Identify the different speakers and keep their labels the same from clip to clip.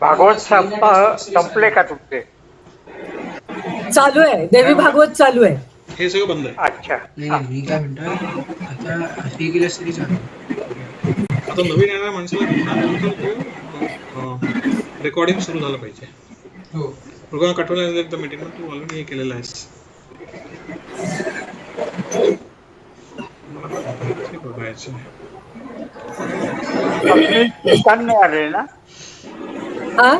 Speaker 1: भागवत सप्ताह संपले का तुमचे?
Speaker 2: चालू आहे, देवी भागवत चालू आहे.
Speaker 3: हे सगळं बंद आहे.
Speaker 1: अच्छा.
Speaker 4: नाही मी काय म्हणतोय, आता हे केलंस तरी चालेल.
Speaker 3: आता नवीन येणाऱ्या माणसाला घेतल्यानंतर ते रेकॉर्डिंग सुरू झालं पाहिजे.
Speaker 4: हो.
Speaker 3: मृगांक आठवल्यानंतर मीटिंगमध्ये तू ऑलरेडी हे केलेलं आहेस. मला ते बघायचं आहे.
Speaker 1: स्वप्नील श्रीकांत नाही आले ना?
Speaker 2: हा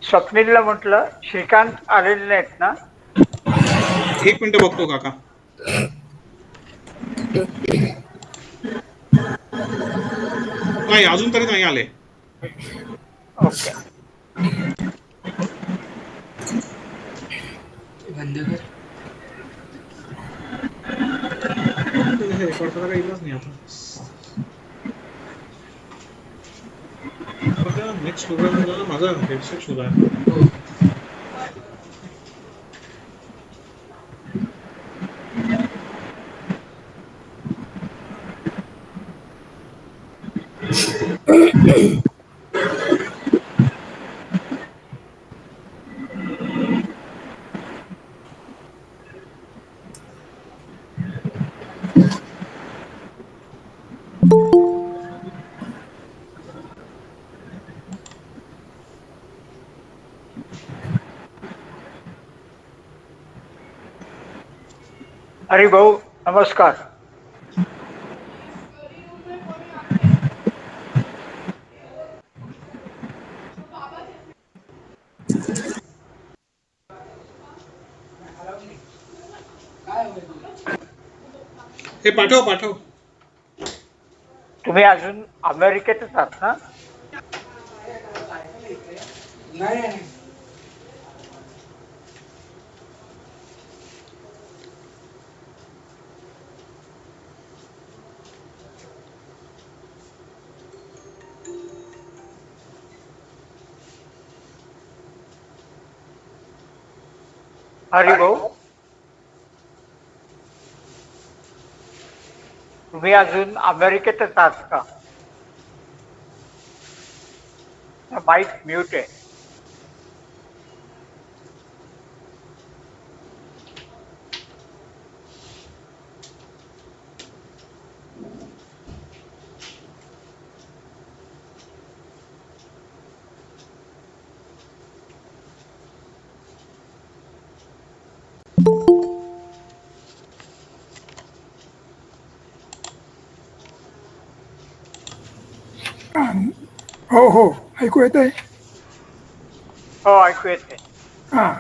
Speaker 1: स्वप्नीलला म्हटलं श्रीकांत आलेले नाहीत ना?
Speaker 3: 1 मिनिट बघतो काका. नाही अजून तरी नाही आले.
Speaker 1: ओके.
Speaker 4: बंद कर.
Speaker 3: रेकॉर्ड करायला येईलच नाही आता. नेक्स्ट प्रोग्राम माझा हेडसेट सुद्धा आहे.
Speaker 4: हो.
Speaker 1: हरिभाऊ नमस्कार.
Speaker 3: हे पाठव.
Speaker 1: तुम्ही अजून अमेरिकेतच आहात ना?
Speaker 4: नाही.
Speaker 1: हरिभाऊ तुम्ही अजून अमेरिकेतच आहात का? माईक म्यूट आहे.
Speaker 5: हो ऐकू येत आहे.
Speaker 1: हो ऐकू येते.
Speaker 5: हा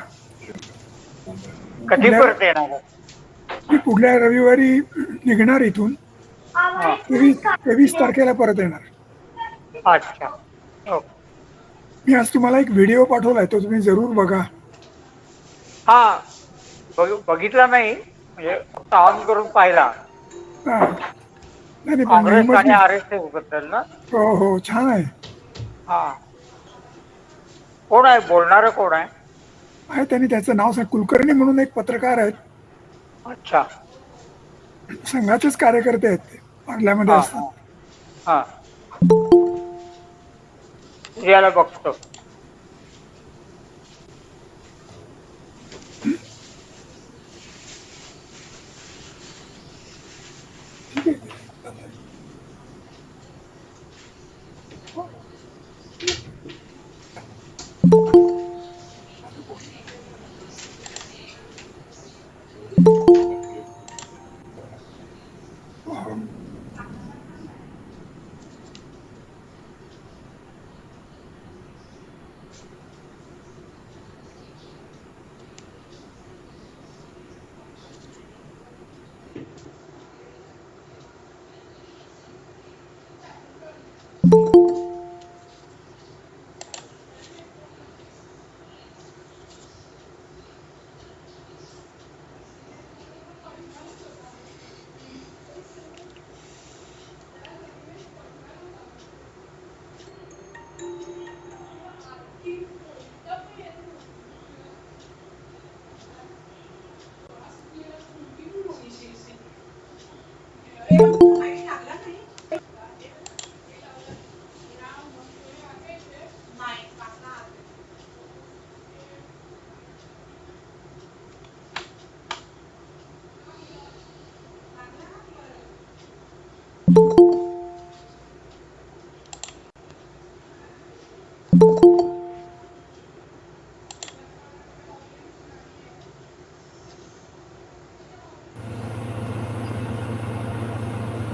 Speaker 1: कधी परत येणार?
Speaker 5: मी पुढल्या रविवारी निघणार इथून.
Speaker 1: हा.
Speaker 5: 23 तारखेला परत येणार.
Speaker 1: अच्छा. ओके.
Speaker 5: मी आज तुम्हाला एक व्हिडिओ पाठवलाय, तो तुम्ही जरूर बघा.
Speaker 1: हा बघितला नाही, म्हणजे फक्त ऑन करून पाहिला.
Speaker 5: हा नाही पण
Speaker 1: काँग्रेस आणि
Speaker 5: नेहमीच-
Speaker 1: RSS बद्दल ना?
Speaker 5: हो छान आहे.
Speaker 1: हा कोण आहे बोलणार? कोण आहे?
Speaker 5: त्यांनी त्याचं नाव सांग. कुलकर्णी म्हणून एक पत्रकार आहेत,
Speaker 1: अच्छा.
Speaker 5: संघाचेच कार्यकर्ते आहेत ते, पार्ल्यामध्ये
Speaker 1: हा
Speaker 5: असतात.
Speaker 1: हा याला बघतो.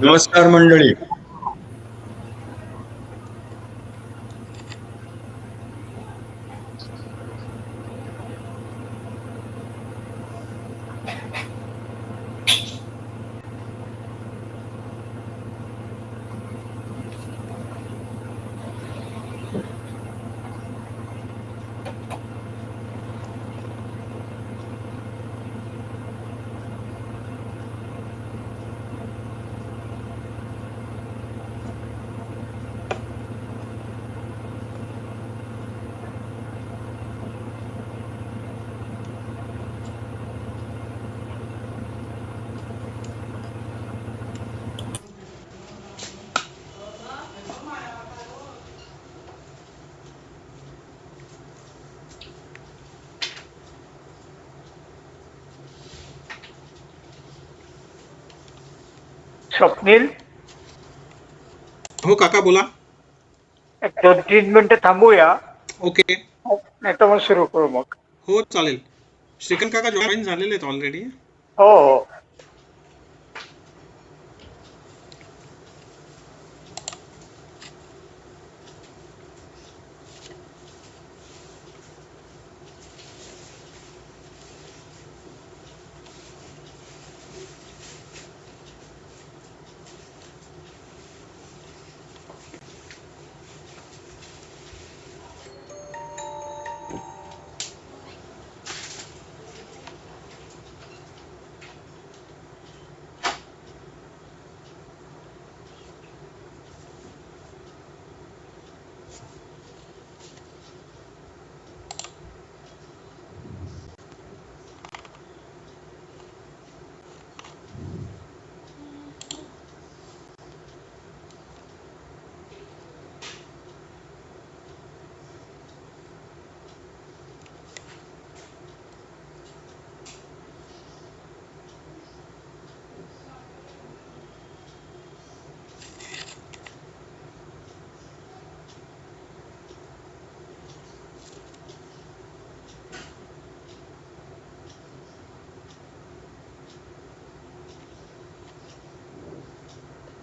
Speaker 6: नमस्कार मंडळी.
Speaker 1: स्वप्नील,
Speaker 3: हो काका बोला.
Speaker 1: एक 2-3 मिनिटं थांबूया,
Speaker 3: ओके.
Speaker 1: नाही तर मग सुरू करू मग.
Speaker 3: हो चालेल. श्रीकांत काका जॉईन झालेले आहेत ऑलरेडी.
Speaker 1: हो हो.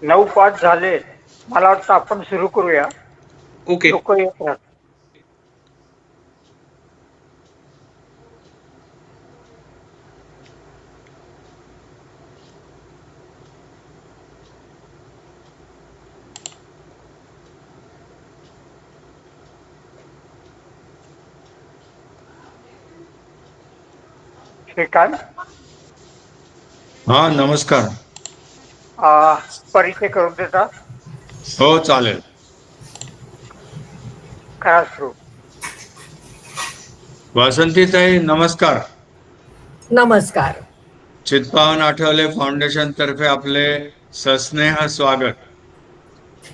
Speaker 1: नऊ 5 झाले. मला वाटतं आपण सुरू करूया.
Speaker 3: ओके.
Speaker 1: लोक येत राहतात. श्रीकांत,
Speaker 6: हा नमस्कार.
Speaker 1: परिचय करून देता?
Speaker 6: हो चालेल.
Speaker 1: करा सुरू.
Speaker 6: वासंतीताई नमस्कार.
Speaker 2: नमस्कार.
Speaker 6: चित्पावन आठवले फाउंडेशन तर्फे आपले सस्नेह स्वागत.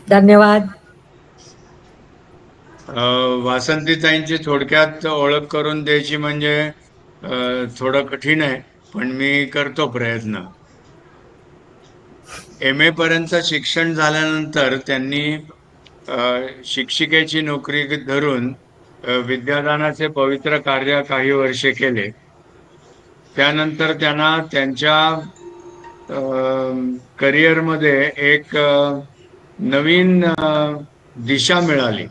Speaker 2: धन्यवाद.
Speaker 6: वासंतीताईंची थोडक्यात ओळख करून द्यायची म्हणजे थोडं कठीण आहे, पण मी करतो प्रयत्न. MA पर्यंत शिक्षण झाल्यानंतर त्यांनी शिक्षिकेची नोकरी धरून विद्यादानाचे पवित्र कार्य काही वर्षे केले. त्यानंतर त्यांना त्यांच्या करिअरमध्ये एक नवीन दिशा मिळाली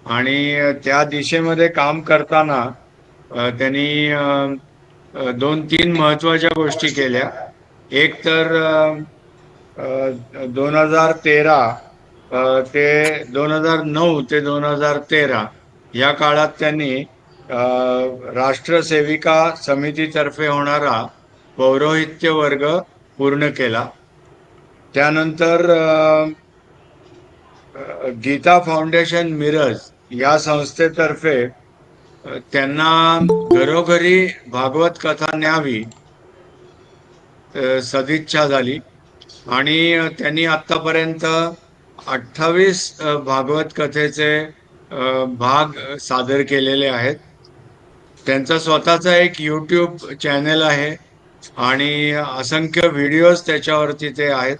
Speaker 6: आणि त्या दिशेमध्ये काम करताना त्यांनी 2-3 महत्वाच्या गोष्टी केल्या. एक तर 2013 ते 2009 ते 2013 या काळात त्यांनी राष्ट्रसेविका समितीतर्फे होणारा पौरोहित्य वर्ग पूर्ण केला. त्यानंतर गीता फाउंडेशन मिरज या संस्थेतर्फे त्यांना घरोघरी भागवत कथा न्यावी सदिच्छा झाली आणि त्यांनी आतापर्यंत 28 भागवत कथेचे भाग सादर केलेले आहेत. त्यांचा स्वतःचा एक YouTube चॅनल आहे आणि असंख्य व्हिडिओज त्याच्यावरती ते आहेत.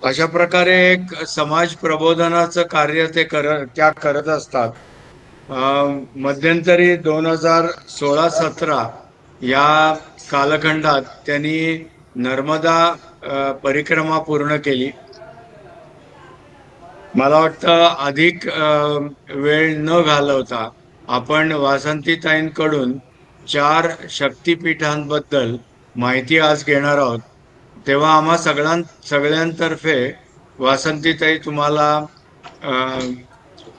Speaker 6: अशा प्रकारे एक समाज प्रबोधनाचं कार्य त्या करत असतात. मध्यंतरी 2016-17 या कालखंडात त्यांनी नर्मदा परिक्रमा पूर्ण केली. मला वाटतं अधिक वेळ न घालवता आपण वासंतीताईंकडून 4 शक्तिपीठांबद्दल माहिती आज घेणार आहोत. तेव्हा आम्हा सगळ्यांतर्फे वासंतीताई तुम्हाला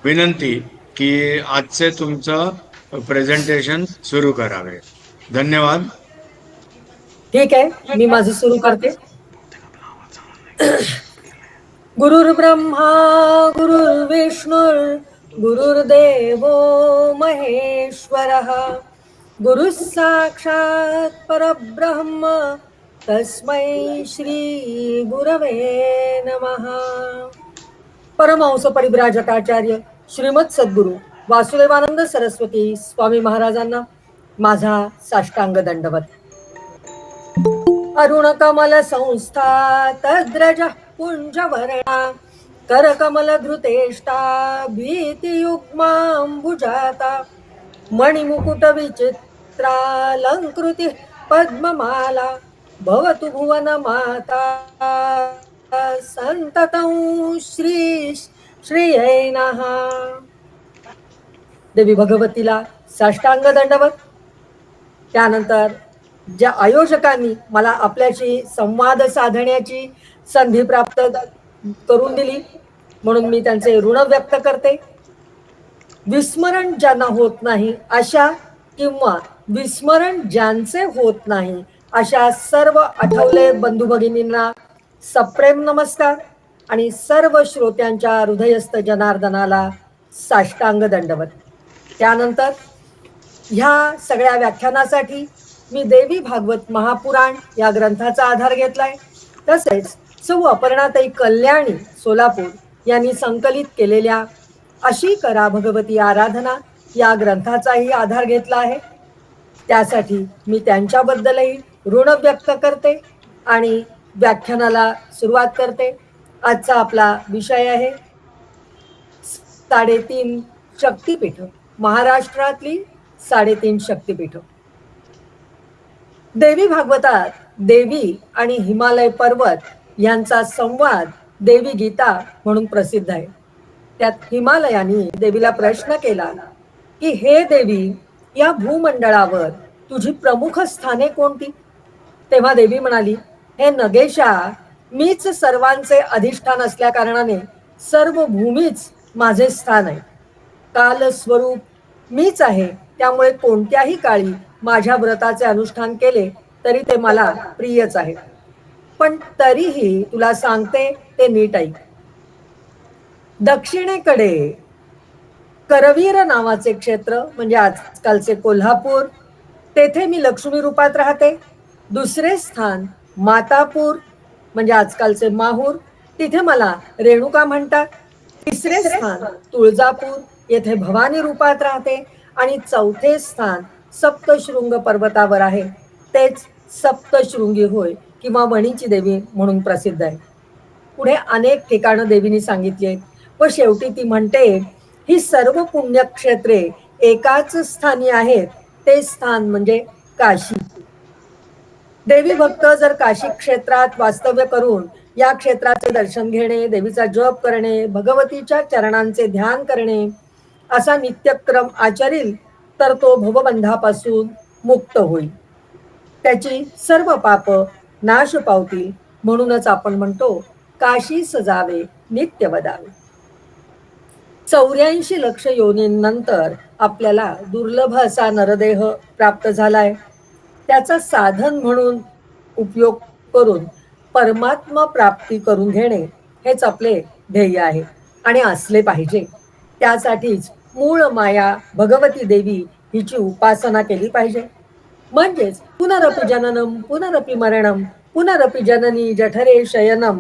Speaker 6: विनंती की आजचे तुमचं प्रेझेंटेशन सुरू करावे. धन्यवाद.
Speaker 2: ठीक आहे, मी माझं सुरू करते. गुरुर्ब्रह्मा गुरुर्विष्णुर गुरुर्देवो महेश्वरः गुरुः साक्षात् परब्रह्म तस्मै श्री गुरवे नमः. परमहंस परिव्राजकाचार्य श्रीमद सद्गुरु वासुदेवानंद सरस्वती स्वामी महाराजांना माझा साष्टांग दंडवत. अरुण कमल संस्था तद्रज पुंजवर्णा करकमल धृतेष्टा भीतियुग्माम्बुजाता मणिमुकुट विचित्रालंकृति पद्ममाला भवतु भुवन माता संततं श्री श्रीयै नमः. देवी भगवतीला साष्टांग दंडवत. त्यानंतर ज्या आयोजकांनी मला आपल्याशी संवाद साधण्याची संधी प्राप्त करून दिली म्हणून मी त्यांचे ऋण व्यक्त करते. विस्मरण ज्यांना होत नाही अशा किंवा विस्मरण ज्यांचे होत नाही अशा सर्व आठवले बंधू भगिनींना सप्रेम नमस्कार आणि सर्व श्रोत्यांच्या हृदयस्थ जनार्दनाला साष्टांग दंडवत. त्यानंतर ह्या सगळ्या व्याख्यानासाठी मी देवी भागवत महापुराण या ग्रंथाचा आधार घेतलाय. तसेच सौ अपर्णाताई कल्याणी सोलापूर यांनी संकलित केलेल्या अशी करा भगवती आराधना या ग्रंथाचाही आधार घेतला आहे. त्यासाठी मी त्यांच्याबद्दलही ऋण व्यक्त करते आणि व्याख्यानाला सुरुवात करते. आजचा आपला विषय आहे 3.5 शक्तिपीठ, महाराष्ट्रातली 3.5 शक्तिपीठ. देवी भागवतात देवी आणि हिमालय पर्वत यांचा संवाद देवी गीता म्हणून प्रसिद्ध आहे. त्यात हिमालयाने देवीला प्रश्न केला की हे देवी, या भूमंडळावर तुझी प्रमुख स्थाने कोणती? तेव्हा देवी म्हणाली, हे नगेशा, मीच सर्वांचे अधिष्ठान असल्या कारणाने सर्व भूमीच माझे स्थान आहे. काल स्वरूप मीच आहे, त्यामुळे कोणत्याही काळी माझ्या व्रताचे अनुष्ठान केले तरी ते मला प्रियच आहे. पण तरीही तुला सांगते ते नीट ऐक. दक्षिणेकडे करवीर नावाचे क्षेत्र म्हणजे आजकालचे कोल्हापूर, तेथे मी लक्ष्मी रूपात राहते. दुसरे स्थान मातापूर म्हणजे आजकालचे माहूर, तिथे मला रेणुका म्हणतात. तिसरे स्थान तुळजापूर, येथे भवानी रूपात राहते. आणि चौथे स्थान सप्तशृंग पर्वतावर आहे, तेच सप्तशृंगी होय किंवा वणीची देवी म्हणून प्रसिद्ध आहे. पुढे अनेक ठिकाणं देवीने सांगितली आहेत व शेवटी ती म्हणते, ही सर्व पुण्यक्षेत्रे एकाच स्थानी आहेत, ते स्थान म्हणजे काशी. देवी भक्त जर काशी क्षेत्रात वास्तव्य करून या क्षेत्राचे दर्शन घेणे, देवीचा जप करणे, भगवतीच्या चरणांचे ध्यान करणे असा नित्यक्रम आचरील तर तो भवबंधापासून मुक्त होईल. त्याची सर्व पाप नाश पावतील. म्हणूनच आपण म्हणतो काशी सजावे नित्य वदावे. 84 लक्ष योनींनंतर आपल्याला दुर्लभ असा नरदेह प्राप्त झालाय. त्याचा साधन म्हणून उपयोग करून परमात्मा प्राप्ती करून घेणे हेच आपले ध्येय आहे आणि असले पाहिजे. त्यासाठीच मूळ माया भगवती देवी हिची उपासना केली पाहिजे. म्हणजेच पुनरपि जननम पुनरपि मरणम पुनरपि जननी जठरे शयनम.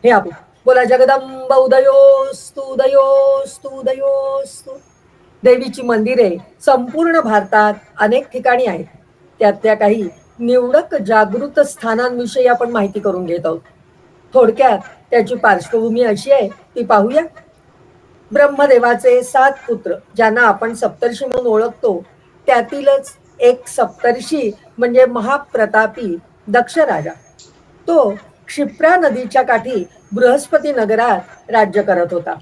Speaker 2: हे आपण बोला, जगदंब उदयोस्तु उदयोस्तु उदयोस्तु. देवीची मंदिरे संपूर्ण भारतात अनेक ठिकाणी आहेत. त्यातल्या काही निवडक जागृत स्थानांविषयी आपण माहिती करून घेत आहोत. थोडक्यात त्याची पार्श्वभूमी अशी आहे ती पाहूया. ब्रह्मदेवाचे 7 पुत्र ज्यांना आपण सप्तर्षी म्हणून ओळखतो, त्यातीलच एक सप्तर्षी म्हणजे महाप्रतापी दक्ष राजा. तो क्षिप्रा नदीच्या काठी बृहस्पती नगरात राज्य करत होता.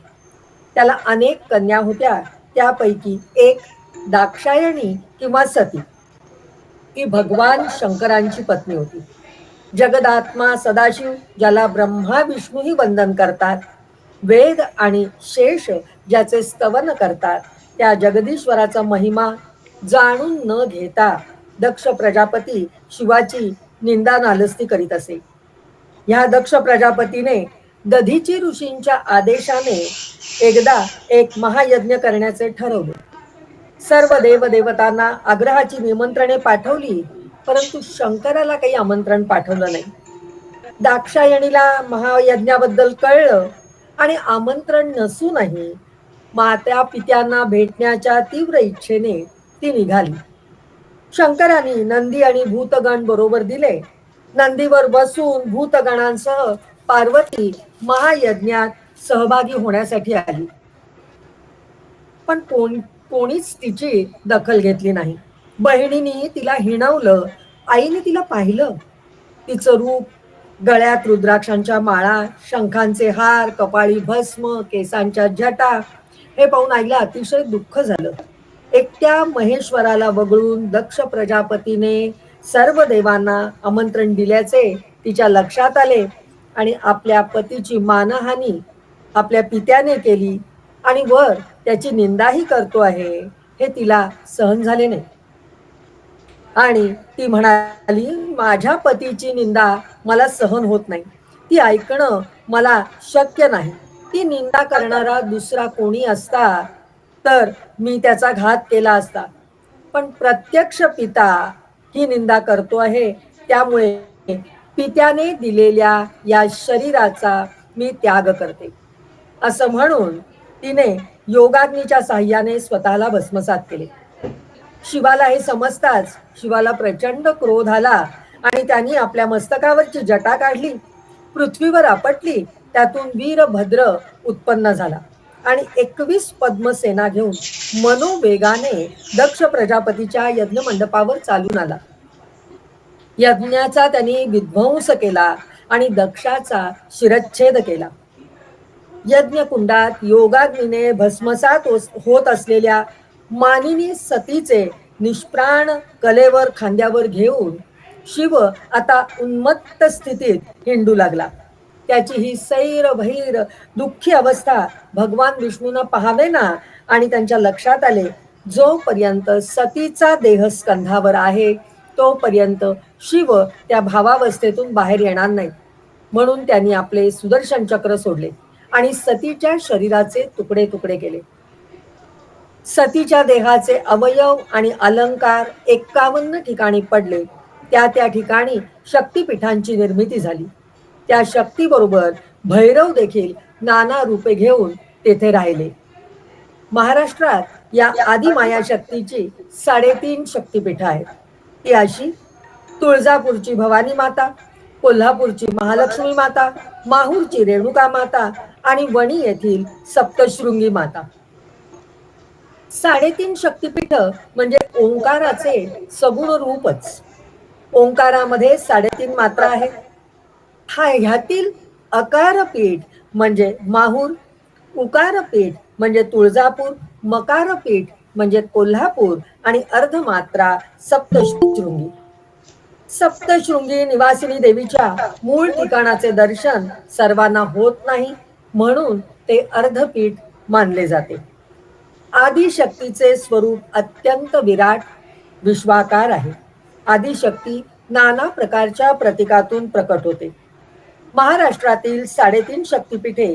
Speaker 2: त्याला अनेक कन्या होत्या. त्यापैकी एक दाक्षायणी किंवा सती ही भगवान शंकरांची पत्नी होती. जगदात्मा सदाशिव ज्याला ब्रह्मा विष्णूही वंदन करतात, वेद आणि शेष ज्याचे स्तवन करतात, त्या जगदीश्वराचा महिमा जाणून न घेता दक्ष प्रजापती शिवाची निंदा नालस्ती करीत असे. ह्या दक्ष प्रजापतीने दधीची ऋषींच्या आदेशाने एकदा एक महायज्ञ करण्याचे ठरवले. सर्व देवदेवतांना आग्रहाची निमंत्रणे पाठवली, परंतु शंकराला काही आमंत्रण पाठवलं नाही. दाक्षायणीला महायज्ञाबद्दल कळलं आणि आमंत्रण नसूनही मात्या पित्यांना भेटण्याच्या तीव्र इच्छेने ती निघाली. शंकराने नंदी आणि भूतगण बरोबर दिले. नंदीवर बसून भूतगणांसह पार्वती महायज्ञात सहभागी होण्यासाठी आली. पण कोणीच तिची दखल घेतली नाही. बहिणीने तिला हिणवलं. आईने तिला पाहिलं. तिचं रूप, गळ्यात रुद्राक्षांच्या माळा, शंखांचे हार, कपाळी भस्म, केसांच्या जटा हे पाहून आईला अतिशय दुःख झालं. एकट्या महेश्वराला वगळून दक्ष प्रजापतीने सर्व देवांना आमंत्रण दिल्याचे तिच्या लक्षात आले आणि आपल्या पतीची मानहानी आपल्या पित्याने केली आणि वर त्याची निंदाही करतो आहे हे तिला सहन झाले नाही. आणि ती म्हणाली, माझ्या पतीची निंदा मला सहन होत नाही. ती ऐकणं मला शक्य नाही. ती निंदा करणारा दुसरा कोणी असता तर मी त्याचा घात केला असता, पण प्रत्यक्ष पिता ही निंदा करतो आहे, त्यामुळे पित्याने दिलेल्या या शरीराचा मी त्याग करते. असं म्हणून तिने योगाग्नीच्या साह्याने स्वतःला भस्मसात केले. शिवाला हे समजताच शिवाला प्रचंड क्रोध आला आणि त्यांनी आपल्या मस्तकावरची जटा काढली, पृथ्वीवर आपटली. त्यातून वीरभद्र उत्पन्न झाला आणि 21 पद्मसेना घेऊन मनोवेगाने दक्ष प्रजापतीच्या यज्ञ मंडपावर चालून आला. यज्ञाचा त्यांनी विध्वंस केला आणि दक्षाचा शिरच्छेद केला. यज्ञ कुंडात योगाग्नीने भस्मसात होत असलेल्या मानिनी सतीचे निष्प्राण कलेवर खांद्यावर घेऊन शिव आता उन्मत्त स्थितीत हिंडू लागला. त्याची ही सैर भैर दुःखी अवस्था भगवान विष्णूंना पाहावे ना आणि त्यांच्या लक्षात आले, जोपर्यंत सतीचा देह स्कंधावर आहे तोपर्यंत शिव त्या भावावस्थेतून बाहेर येणार नाही. म्हणून त्यांनी आपले सुदर्शन चक्र सोडले आणि सतीच्या शरीराचे तुकडे तुकडे केले. सतीच्या देहाचे अवयव आणि अलंकार 51 ठिकाणी पडले. त्या ठिकाणी शक्तिपीठांची निर्मिती झाली. त्या शक्तीबरोबर भैरव देखील नाना रूपे घेऊन तेथे राहिले. महाराष्ट्रात या आदिमाया शक्तीची 3.5 शक्तिपीठ आहेत. ती अशी: तुळजापूरची भवानी माता, कोल्हापूरची महालक्ष्मी माता, माहूरची रेणुका माता आणि वणी येथील सप्तशृंगी माता. 3.5 शक्तिपीठ म्हणजे ओंकाराचे सगुण रूपच. ओंकारामध्ये 3.5 मात्रा आहेत. ह्यातील अकारपीठ म्हणजे माहूर, उकारपीठ म्हणजे तुळजापूर, मकारपीठ म्हणजे कोल्हापूर आणि अर्धमात्रा सप्तशृंगी. सप्तशृंगी निवासिनी देवीच्या मूळ ठिकाणाचे दर्शन सर्वांना होत नाही, म्हणून ते अर्धपीठ मानले जाते. आदिशक्तीचे स्वरूप अत्यंत विराट विश्वाकार आहे. आदिशक्ती नाना प्रकारच्या प्रतीकातून प्रकट होते. महाराष्ट्रातील 3.5 शक्तिपीठे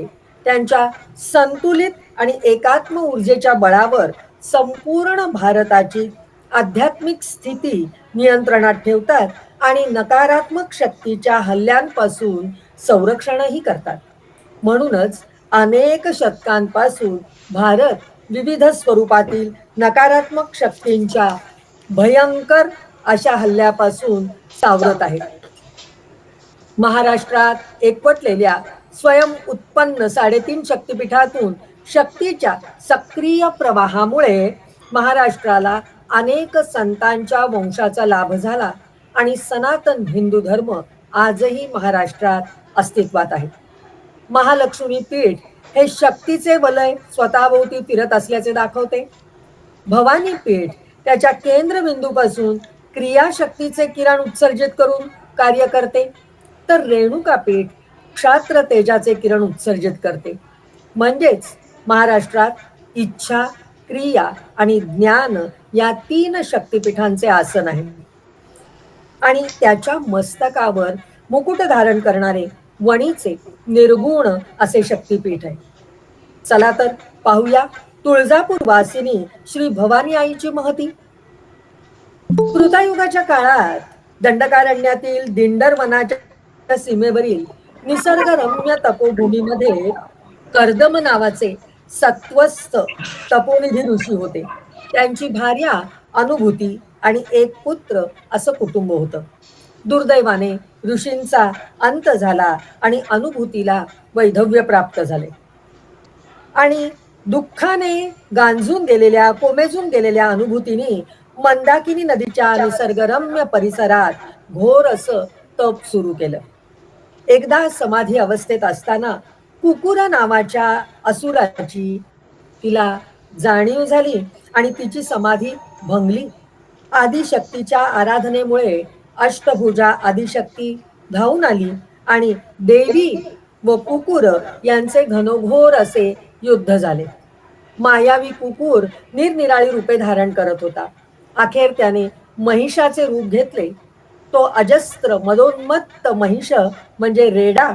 Speaker 2: त्यांच्या संतुलित आणि एकात्म ऊर्जेच्या बळावर संपूर्ण भारताची आध्यात्मिक स्थिती नियंत्रणात ठेवतात आणि नकारात्मक शक्तीच्या हल्ल्यांपासून संरक्षणही करतात. म्हणूनच अनेक शतकांपासून भारत विविध स्वरूपातील नकारात्मक शक्तींच्या भयंकर अशा हल्ल्यापासून सावरत आहे. महाराष्ट्रात एकवटलेल्या स्वयं उत्पन्न 3.5 शक्तिपीठातून शक्तीच्या सक्रिय प्रवाहामुळे महाराष्ट्राला अनेक संतांच्या वंशाचा लाभ झाला आणि सनातन हिंदू धर्म आजही महाराष्ट्रात अस्तित्वात आहे. महालक्ष्मी पीठ हे शक्तीचे वलय स्वतःभोवती फिरत असल्याचे दाखवते. भवानी पीठ त्याच्या केंद्रबिंदूपासून क्रियाशक्तीचे किरण उत्सर्जित करून कार्य करते, तर रेणुका पीठ क्षात्र तेजाचे किरण उत्सर्जित करते. म्हणजेच महाराष्ट्रात इच्छा, क्रिया आणि ज्ञान या 3 शक्तिपीठांचे आसन आहे आणि त्याच्या मस्तकावर मुकुट धारण करणारे वणीचे निर्गुण असे शक्तिपीठ आहे. चला तर पाहूया तुळजापूर वासिनी श्री भवानी आईची महती. कृतायुगाच्या काळात दंडकारण्यातील दिंडर वनाच्या सीमेवरील निसर्गरम्य तपोभूमीमध्ये कर्दम नावाचे सत्वस्थ तपोनिधी ऋषी होते. त्यांची भार्या अनुभूती आणि एक पुत्र असं कुटुंब होतं. दुर्दैवाने ऋषींचा अंत झाला आणि अनुभूतीला वैधव्य प्राप्त झाले आणि दुःखाने गांजून गेलेल्या, कोमेजून गेलेल्या अनुभूतीने मंदाकिनी नदीच्या निसर्गरम्य परिसरात घोर असं तप सुरू केलं. एकदा समाधी अवस्थेत असताना कुकुरा नावाच्या असुराची तिला जाणीव झाली आणि तिची समाधी भंगली. आदिशक्तीच्या आराधनेमुळे अष्टभुजा आदिशक्ती धावून आली आणि देवी व कुकुर यांचे घनघोर असे युद्ध झाले. मायावी कुकुर निरनिराळी रूपे धारण करत होता. अखेर त्याने महिषाचे रूप घेतले. तो अजस्त्र मदोन्मत्त महिष म्हणजे रेडा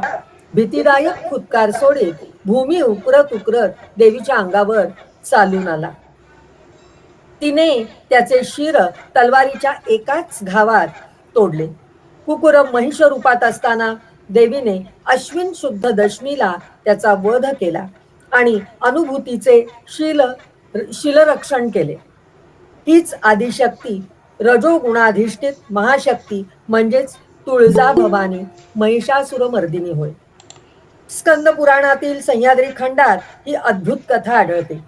Speaker 2: भीतीदायक फुत्कार सोडीत भूमी उकरत उकरत देवीच्या अंगावर चालून आला. तिने त्याचे शिर तलवारीच्या एकाच घावात तोडले. कुकुर महिष रूपात असताना देवीने अश्विन शुद्ध दशमीला त्याचा वध केला आणि अनुभूतीचे शीलरक्षण केले. हीच आदिशक्ती रजोगुणाधिष्ठित महाशक्ती म्हणजेच तुळजा भवानी महिषासुरमर्दिनी होय. स्कंद पुराणातील सह्याद्री खंडात ही अद्भुत कथा आढळते.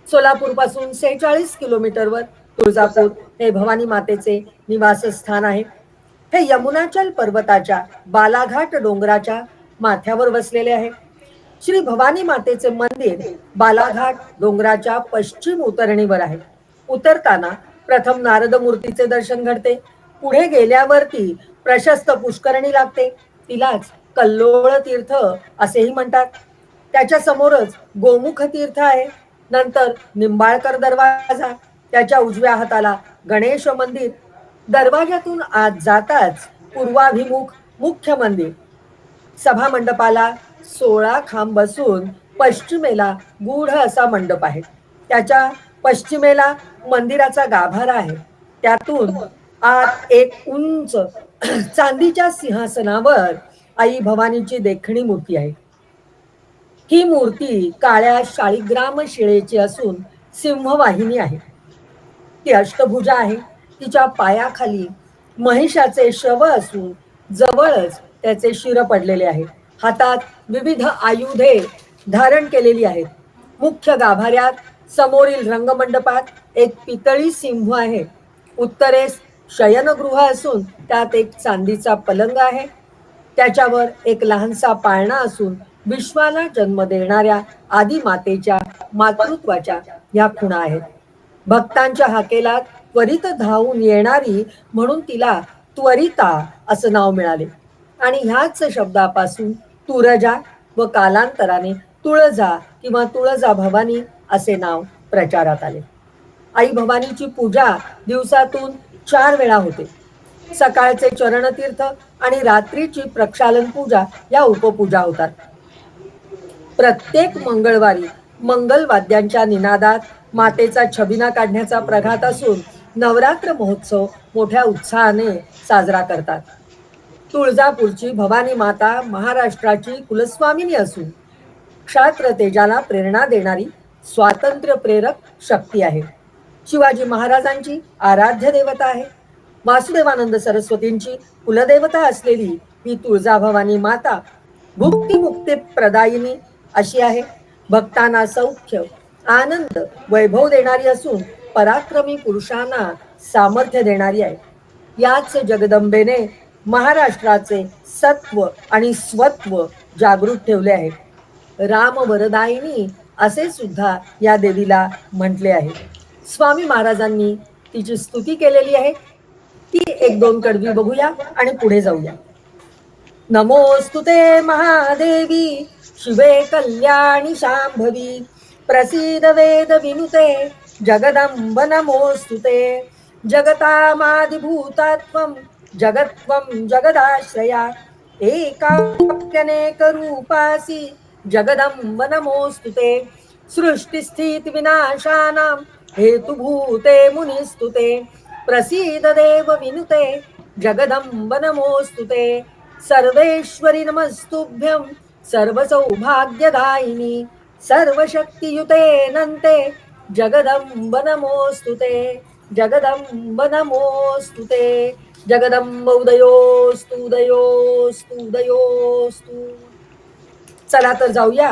Speaker 2: सोलापूर पासून 46 किलोमीटरवर तुळजापूर हे भवानी मातेचे निवासस्थान आहे. हे यमुनाचल पर्वताच्या बालाघाट डोंगराच्या माथ्यावर वसलेले आहे. श्री भवानी मातेचे मंदिर बालाघाट डोंगराच्या पश्चिम उतरणीवर आहे. उतरताना प्रथम नारद मूर्तीचे दर्शन घडते. पुढे गेल्यावरती प्रशस्त पुष्करणी लागते. तिलाच कल्लोळ तीर्थ असेही म्हणतात. त्याच्या समोरच गोमुख तीर्थ आहे. नंतर निंबाळकर दरवाजा, त्याच्या उजव्या हाताला गणेश मंदिर. दरवाजातून आत जाताच पूर्वाभिमुख मुख्य मंदिर. सभा मंडपाला 16 खांब बसून पश्चिमेला गूढ असा मंडप आहे. त्याच्या पश्चिमेला मंदिराचा गाभारा आहे. त्यातून आत एक उंच चांदीच्या सिंहासनावर आई भवानीची देखणी मूर्ती आहे. ही मूर्ती काळ्या शाळीग्राम शिळेची असून सिंहवाहिनी आहे. ती अष्टभुजा आहे. तिच्या पायाखाली महिषाचे शव असून जवळच त्याचे शिर पडलेले आहे. हातात विविध आयुधे धारण केलेली आहेत. मुख्य गाभाऱ्यात समोरील रंगमंडपात एक पितळी सिंह आहे. उत्तरेस शयनगृह असून त्यात एक चांदीचा पलंग आहे. त्याच्यावर एक लहानसा पाळणा असून विश्वाला जन्म देणाऱ्या आदी मातेच्या मातृत्वाच्या या खुणा आहेत. भक्तांच्या हाकेला त्वरित धावून येणारी म्हणून तिला त्वरिता असं नाव मिळाले आणि ह्याच शब्दापासून तुरजा व कालांतराने तुळजा किंवा तुळजा भवानी असे नाव प्रचारात आले. आई भवानीची पूजा दिवसातून 4 वेळा होते. सकाळचे चरणतीर्थ आणि रात्रीची प्रक्षालन पूजा या उपपूजा होतात. प्रत्येक मंगळवारी मंगलवाद्यांच्या निनादात मातेचा छबिना काढण्याचा प्रघात असून नवरात्र महोत्सव मोठ्या उत्साहाने साजरा करतात. तुळजापूरची भवानी माता महाराष्ट्राची कुलस्वामिनी असून क्षात्र तेजाला प्रेरणा देणारी स्वातंत्र्य प्रेरक शक्ती आहे. शिवाजी महाराजांची आराध्य देवता आहे. वासुदेवानंद सरस्वतींची कुलदेवता असलेली ही तुळजाभवानी माता भुक्ती मुक्ती प्रदायिनी अशी आहे. भक्तांना सौख्य, आनंद, वैभव देणारी असून पराक्रमी पुरुषांना सामर्थ्य देणारी आहे. याच जगदंबेने महाराष्ट्राचे सत्व आणि स्वत्व जागृत ठेवले आहे. राम वरदायिनी असे सुद्धा या देवीला म्हटले आहे. स्वामी महाराजांनी तिची स्तुती केलेली आहे. ती एक दोन कडवी बघूया आणि पुढे जाऊया. नमोस्तुते महादेवी शिवे कल्याणी शांभवी प्रसीद वेद विनुते जगदंब नमोस्तुते जगतामादिभूतात्वं जगत्वं जगदाश्रया एकाप्यनेक रूपासि जगदंब नमोस्तुते सृष्टिस्थिति विनाशानां हेतुभूते मुनिस्तुते प्रसीद देव विनुते जगदंब नमोस्तुते सर्वेश्वरि नमस्तुभ्यं सर्वसौभाग्यदायिनी सर्वशक्तियुते नन्ते जगदंब नमोस्तुते जगदंब नमोस्तुते जगदंब उदयोस्तु उदयोस्तु उदयोस्तु. चला तर जाऊया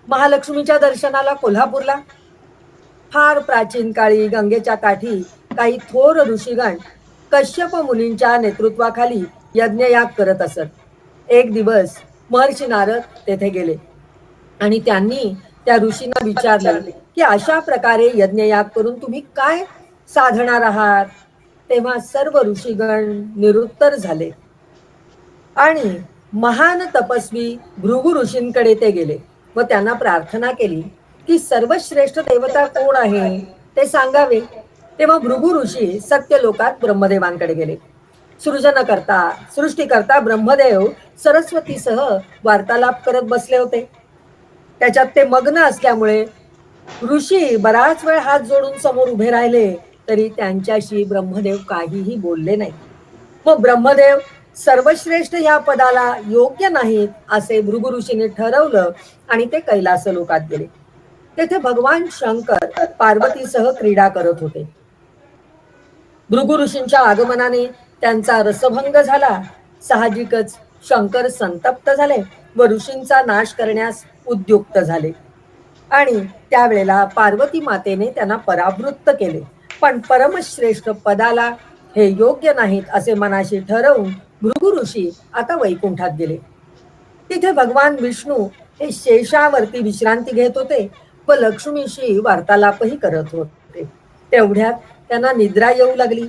Speaker 2: महालक्ष्मीच्या दर्शनाला कोल्हापूरला. फार प्राचीन काळी गंगेच्या काठी काही थोर ऋषीगण कश्यप मुनींच्या नेतृत्वाखाली यज्ञयाग करत असत. एक दिवस महर्षी नारद तेथे गेले आणि त्यांनी त्या ऋषींना विचारले की अशा प्रकारे यज्ञयाग करून तुम्ही काय साधणार आहात. तेव्हा सर्व ऋषीगण निरुत्तर झाले आणि महान तपस्वी भृगु ऋषींकडे ते गेले व त्यांना प्रार्थना केली की सर्वश्रेष्ठ देवता कोण आहे ते सांगावे. तेव्हा भृगु ऋषी सत्यलोकात ब्रह्मदेवांकडे गेले. सृष्टीकर्ता ब्रह्मदेव सरस्वतीसह वार्तालाप करत बसले होते. त्याच्यात ते मग्न असल्यामुळे ऋषी बराच वेळ हात जोडून समोर उभे राहिले तरी त्यांच्याशी ब्रह्मदेव काहीही बोलले नाही. मग ब्रह्मदेव सर्वश्रेष्ठ ह्या पदाला योग्य नाहीत असे भृगु ऋषीने ठरवलं आणि ते कैलास लोकात गेले. तेथे भगवान शंकर पार्वतीसह क्रीडा करत होते. भृगु ऋषींच्या आगमनाने त्यांचा रसभंग झाला. साहजिकच शंकर संतप्त झाले व ऋषींचा नाश करण्यास उद्युक्त झाले आणि त्यावेळेला पार्वती मातेने त्यांना परावृत्त केले. पण परमश्रेष्ठ पदाला हे योग्य नाहीत असे मनाशी ठरवून भृगु ऋषी आता वैकुंठात गेले. तिथे भगवान विष्णू हे शेषावरती विश्रांती घेत होते व लक्ष्मीशी वार्तालापही करत होते. तेवढ्यात त्यांना निद्रा येऊ लागली.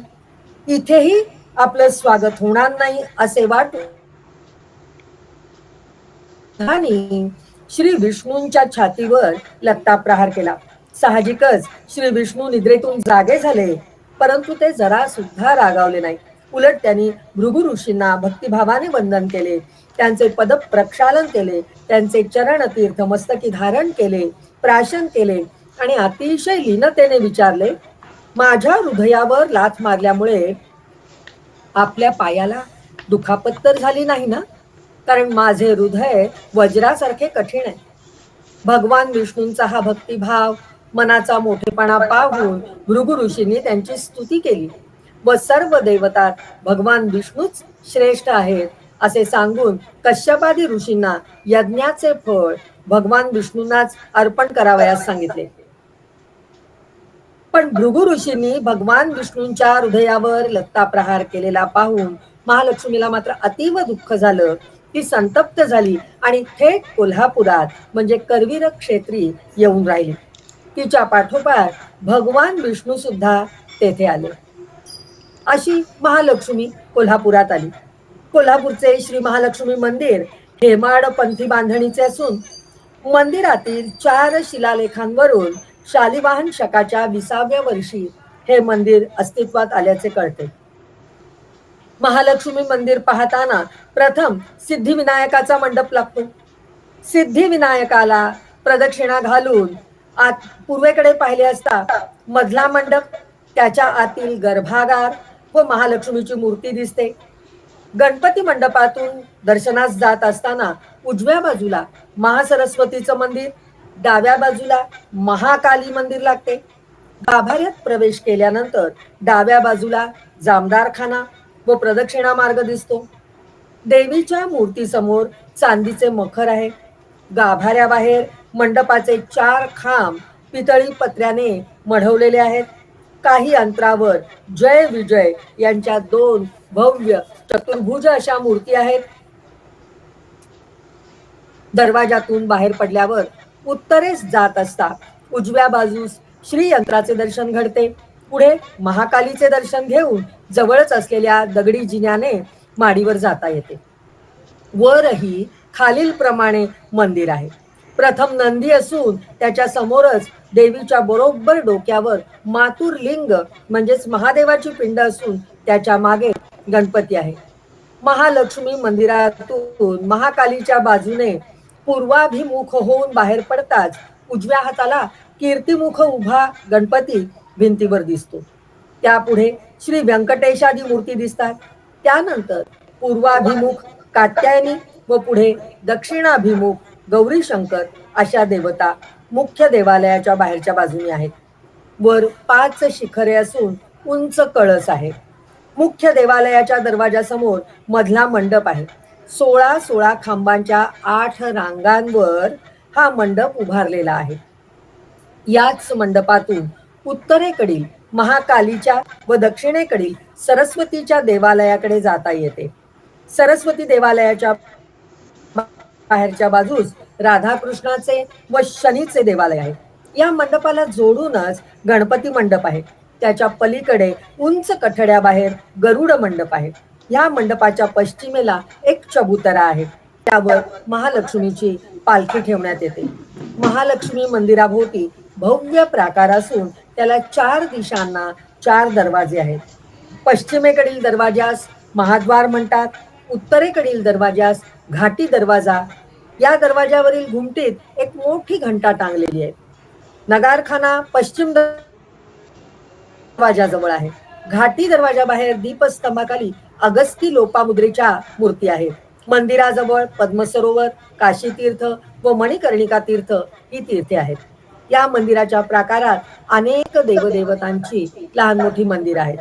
Speaker 2: इथेही आपलं स्वागत होणार नाही असे वाटून आणि श्री विष्णूंच्या छातीवर लत्ता प्रहार केला. साहजिकच श्री विष्णू निद्रेतून जागे झाले परंतु ते जरा सुद्धा रागावले नाही. उलट त्यांनी भृगु ऋषींना भक्तिभावाने वंदन केले, त्यांचे पद प्रक्षालन केले, त्यांचे चरण तीर्थ मस्तकी धारण केले, प्राशन केले आणि अतिशय लीनतेने विचारले, माझ्या हृदयावर लाथ मारल्यामुळे आपल्या पायाला दुखापत तर झाली नाही ना? कारण माझे हृदय वज्रासारखे कठीण आहे. भगवान विष्णूंचा हा भक्तिभाव मनाचा मोठेपणा पाहून भृगु ऋषींनी त्यांची स्तुती केली व सर्व देवतात भगवान विष्णूच श्रेष्ठ आहेत असे सांगून कश्यपादी ऋषींना यज्ञाचे फळ भगवान विष्णूंनाच अर्पण करावयास सांगितले. पण भृगु ऋषींनी भगवान विष्णूंच्या हृदयावर लत्ता प्रहार केलेला पाहून महालक्ष्मीला मात्र अतीव दुःख झालं. ती संतप्त झाली आणि थेट कोल्हापुरात म्हणजे करवीर क्षेत्री येऊन राहिली. तिच्या पाठोपाठ भगवान विष्णू सुद्धा तेथे आले. अशी महालक्ष्मी कोल्हापुरात आली. कोल्हापूरचे श्री महालक्ष्मी मंदिर हेमाड पंथी बांधणीचे असून मंदिरातील 4 शिलालेखांवरून शालिवाहन शकाच्या 20व्या वर्षी हे मंदिर अस्तित्वात आल्याचे कळते. महालक्ष्मी मंदिर पाहताना प्रथम सिद्धिविनायकाचा मंडप लागतो. सिद्धिविनायकाला प्रदक्षिणा घालून आत पूर्वेकडे पाहिले असता मधला मंडप, त्याच्या आतील गर्भागार व महालक्ष्मीची मूर्ती दिसते. गणपती मंडपातून दर्शनास जात असताना उजव्या बाजूला महासरस्वतीचं मंदिर, डाव्या बाजूला महाकाली मंदिर लागते. गाभाऱ्यात प्रवेश केल्यानंतर डाव्या बाजूला जामदारखाना व प्रदक्षिणा मार्ग दिसतो. देवीच्या मूर्तीसमोर चांदीचे मखर आहे. गाभाऱ्याबाहेर मंडपाचे 4 खांब पितळी पत्र्याने मढवलेले आहेत. काही अंतरावर जय विजय यांच्या 2 भव्य चतुर्भुज अशा मूर्ती आहेत. दरवाजातून बाहेर पडल्यावर उत्तरेस जात असता उजव्या बाजूस श्रीयंत्राचे दर्शन घडते. पुढे महाकालीचे दर्शन घेऊन जवळच असलेल्या दगडी जिन्याने माडीवर जाता येते. वरही खालील प्रमाणे मंदिर आहे. प्रथम नंदी असून त्याच्या समोरच देवीच्या बरोबर डोक्यावर मातुर लिंग म्हणजेच महादेवाची पिंड असून त्याच्या मागे गणपती आहे. महालक्ष्मी मंदिरातून महाकालीच्या बाजूने पूर्वाभिमुख होऊन बाहेर पडताच उजव्या हाताला कीर्तिमुख उभा गणपती भिंतीवर दिसतो. त्यापुढे श्री व्यंकटेशादी मूर्ती दिसतात. त्यानंतर पूर्वाभिमुख कात्यायनी व पुढे दक्षिणाभिमुख गौरी शंकर अशा देवता मुख्य देवालयाच्या बाहेरच्या बाजूने आहेत. वर 5 शिखरे असून उंच कळस आहे. मुख्य देवालयाच्या दरवाजासमोर मधला मंडप आहे. 16 खांबांच्या 8 रांगांवर हा मंडप उभारलेला आहे. याच मंडपातून उत्तरेकडील महाकालीच्या व दक्षिणेकडील सरस्वतीच्या देवालयाकडे जाता येते. सरस्वती देवालयाच्या बाहेरच्या बाजूस राधाकृष्णाचे व शनीचे देवालय आहे. या मंडपाला जोडूनच गणपती मंडप आहे. त्याच्या पलीकडे उंच कठड्याबाहेर गरुड मंडप आहे. या मंडपाच्या पश्चिमेला एक चबुतरा आहे. त्यावर महालक्ष्मीची पालखी ठेवण्यात येते. महालक्ष्मी मंदिराभोवती भव्य प्राकार असून त्याला 4 दिशांना 4 दरवाजे आहेत. पश्चिमेकडील दरवाजास महाद्वार म्हणतात. उत्तरेकडील दरवाजास घाटी दरवाजा. या दरवाजावरील घुमटीत एक मोठी घंटा टांगलेली आहे. नगारखाना पश्चिम दरवाजाजवळ आहे. घाटी दरवाजाबाहेर दीपस्तंभाखाली अगस्ती लोपामुद्रेच्या मूर्ती आहेत. मंदिराजवळ पद्मसरोवर, काशीतीर्थ व मणिकर्णिका तीर्थ ही तीर्थे आहेत. या मंदिराच्या प्राकारात अनेक देवदेवतांची लहान मोठी मंदिर आहेत.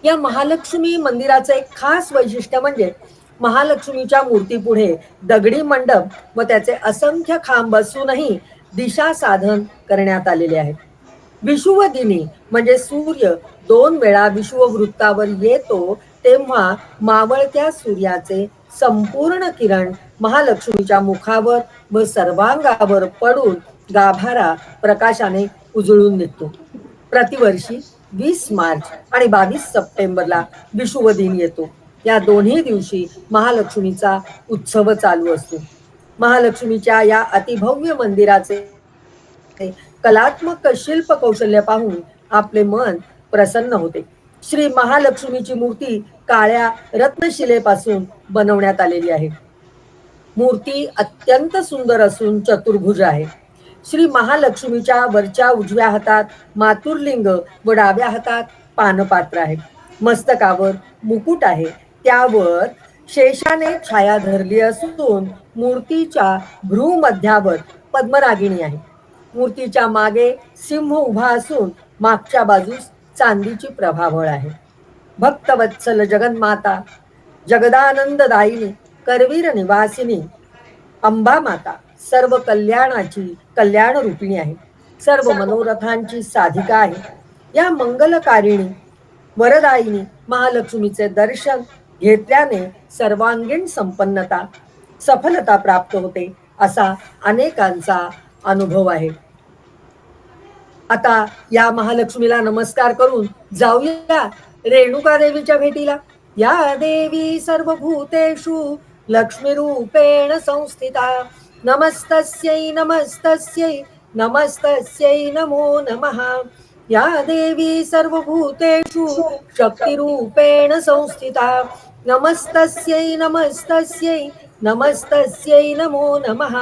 Speaker 2: या महालक्ष्मी मंदिराचं एक खास वैशिष्ट्य म्हणजे महालक्ष्मीच्या मूर्तीपुढे दगडी मंडप व त्याचे असंख्य खांब असूनही दिशा साधन करण्यात आलेले आहेत. विषुवदिनी म्हणजे सूर्य 2 वेळा विषुववृत्तावर येतो तेव्हा मावळत्या सूर्याचे संपूर्ण किरण महालक्ष्मीच्या मुखावर व सर्वांगावर पडून गाभारा प्रकाशाने उजळून निघतो. प्रतिवर्षी 20 मार्च आणि 22 सप्टेंबरला विषुवदिन येतो. या दोन्ही दिवशी महालक्ष्मीचा उत्सव चालू असतो. महालक्ष्मीच्या या अतिभव्य मंदिराचे कलात्मक शिल्प कौशल्य पाहून आपले मन प्रसन्न होते. श्री महालक्ष्मीची मूर्ती काळ्या रत्नशिलेपासून बनवण्यात आलेली आहे. मूर्ती अत्यंत सुंदर असून चतुर्भुज आहे. श्री महालक्ष्मीच्या वरच्या उजव्या हातात मातुरलिंग व डाव्या हातात पानपात्र आहे. मस्तकावर मुकुट आहे. त्यावर शेषाने छाया धरली असून मूर्तीच्या भ्रूमध्यावर पद्मरागिणी आहे. मूर्तीच्या मागे सिंह उभा असून मागच्या बाजूस चांदीची प्रभावळ आहे. भक्तवत्सल जगन्माता, जगदानंददायिनी, करवीर निवासिनी अंबा माता सर्व कल्याणाची कल्याण रूपिणी आहे. सर्व मनोरथांची साधिका आहे. या मंगलकारिणी वरदायिनी महालक्ष्मीचे दर्शन घेतल्याने सर्वांगीण संपन्नता सफलता प्राप्त होते असा अनेकांचा अनुभव आहे. आता या महालक्ष्मीला नमस्कार करून जाऊया रेणुका देवीच्या भेटीला. या देवी सर्वभूतेषु लक्ष्मी रूपेण संस्थिता. नमस्तस्यै नमस्तस्यै नमस्तस्यै नमो नमः. या देवी सर्वभूतेषु शक्तिरूपेण संस्थिता. नमस्तस्यै नमस्तस्यै नमस्तस्यै नमो नमः.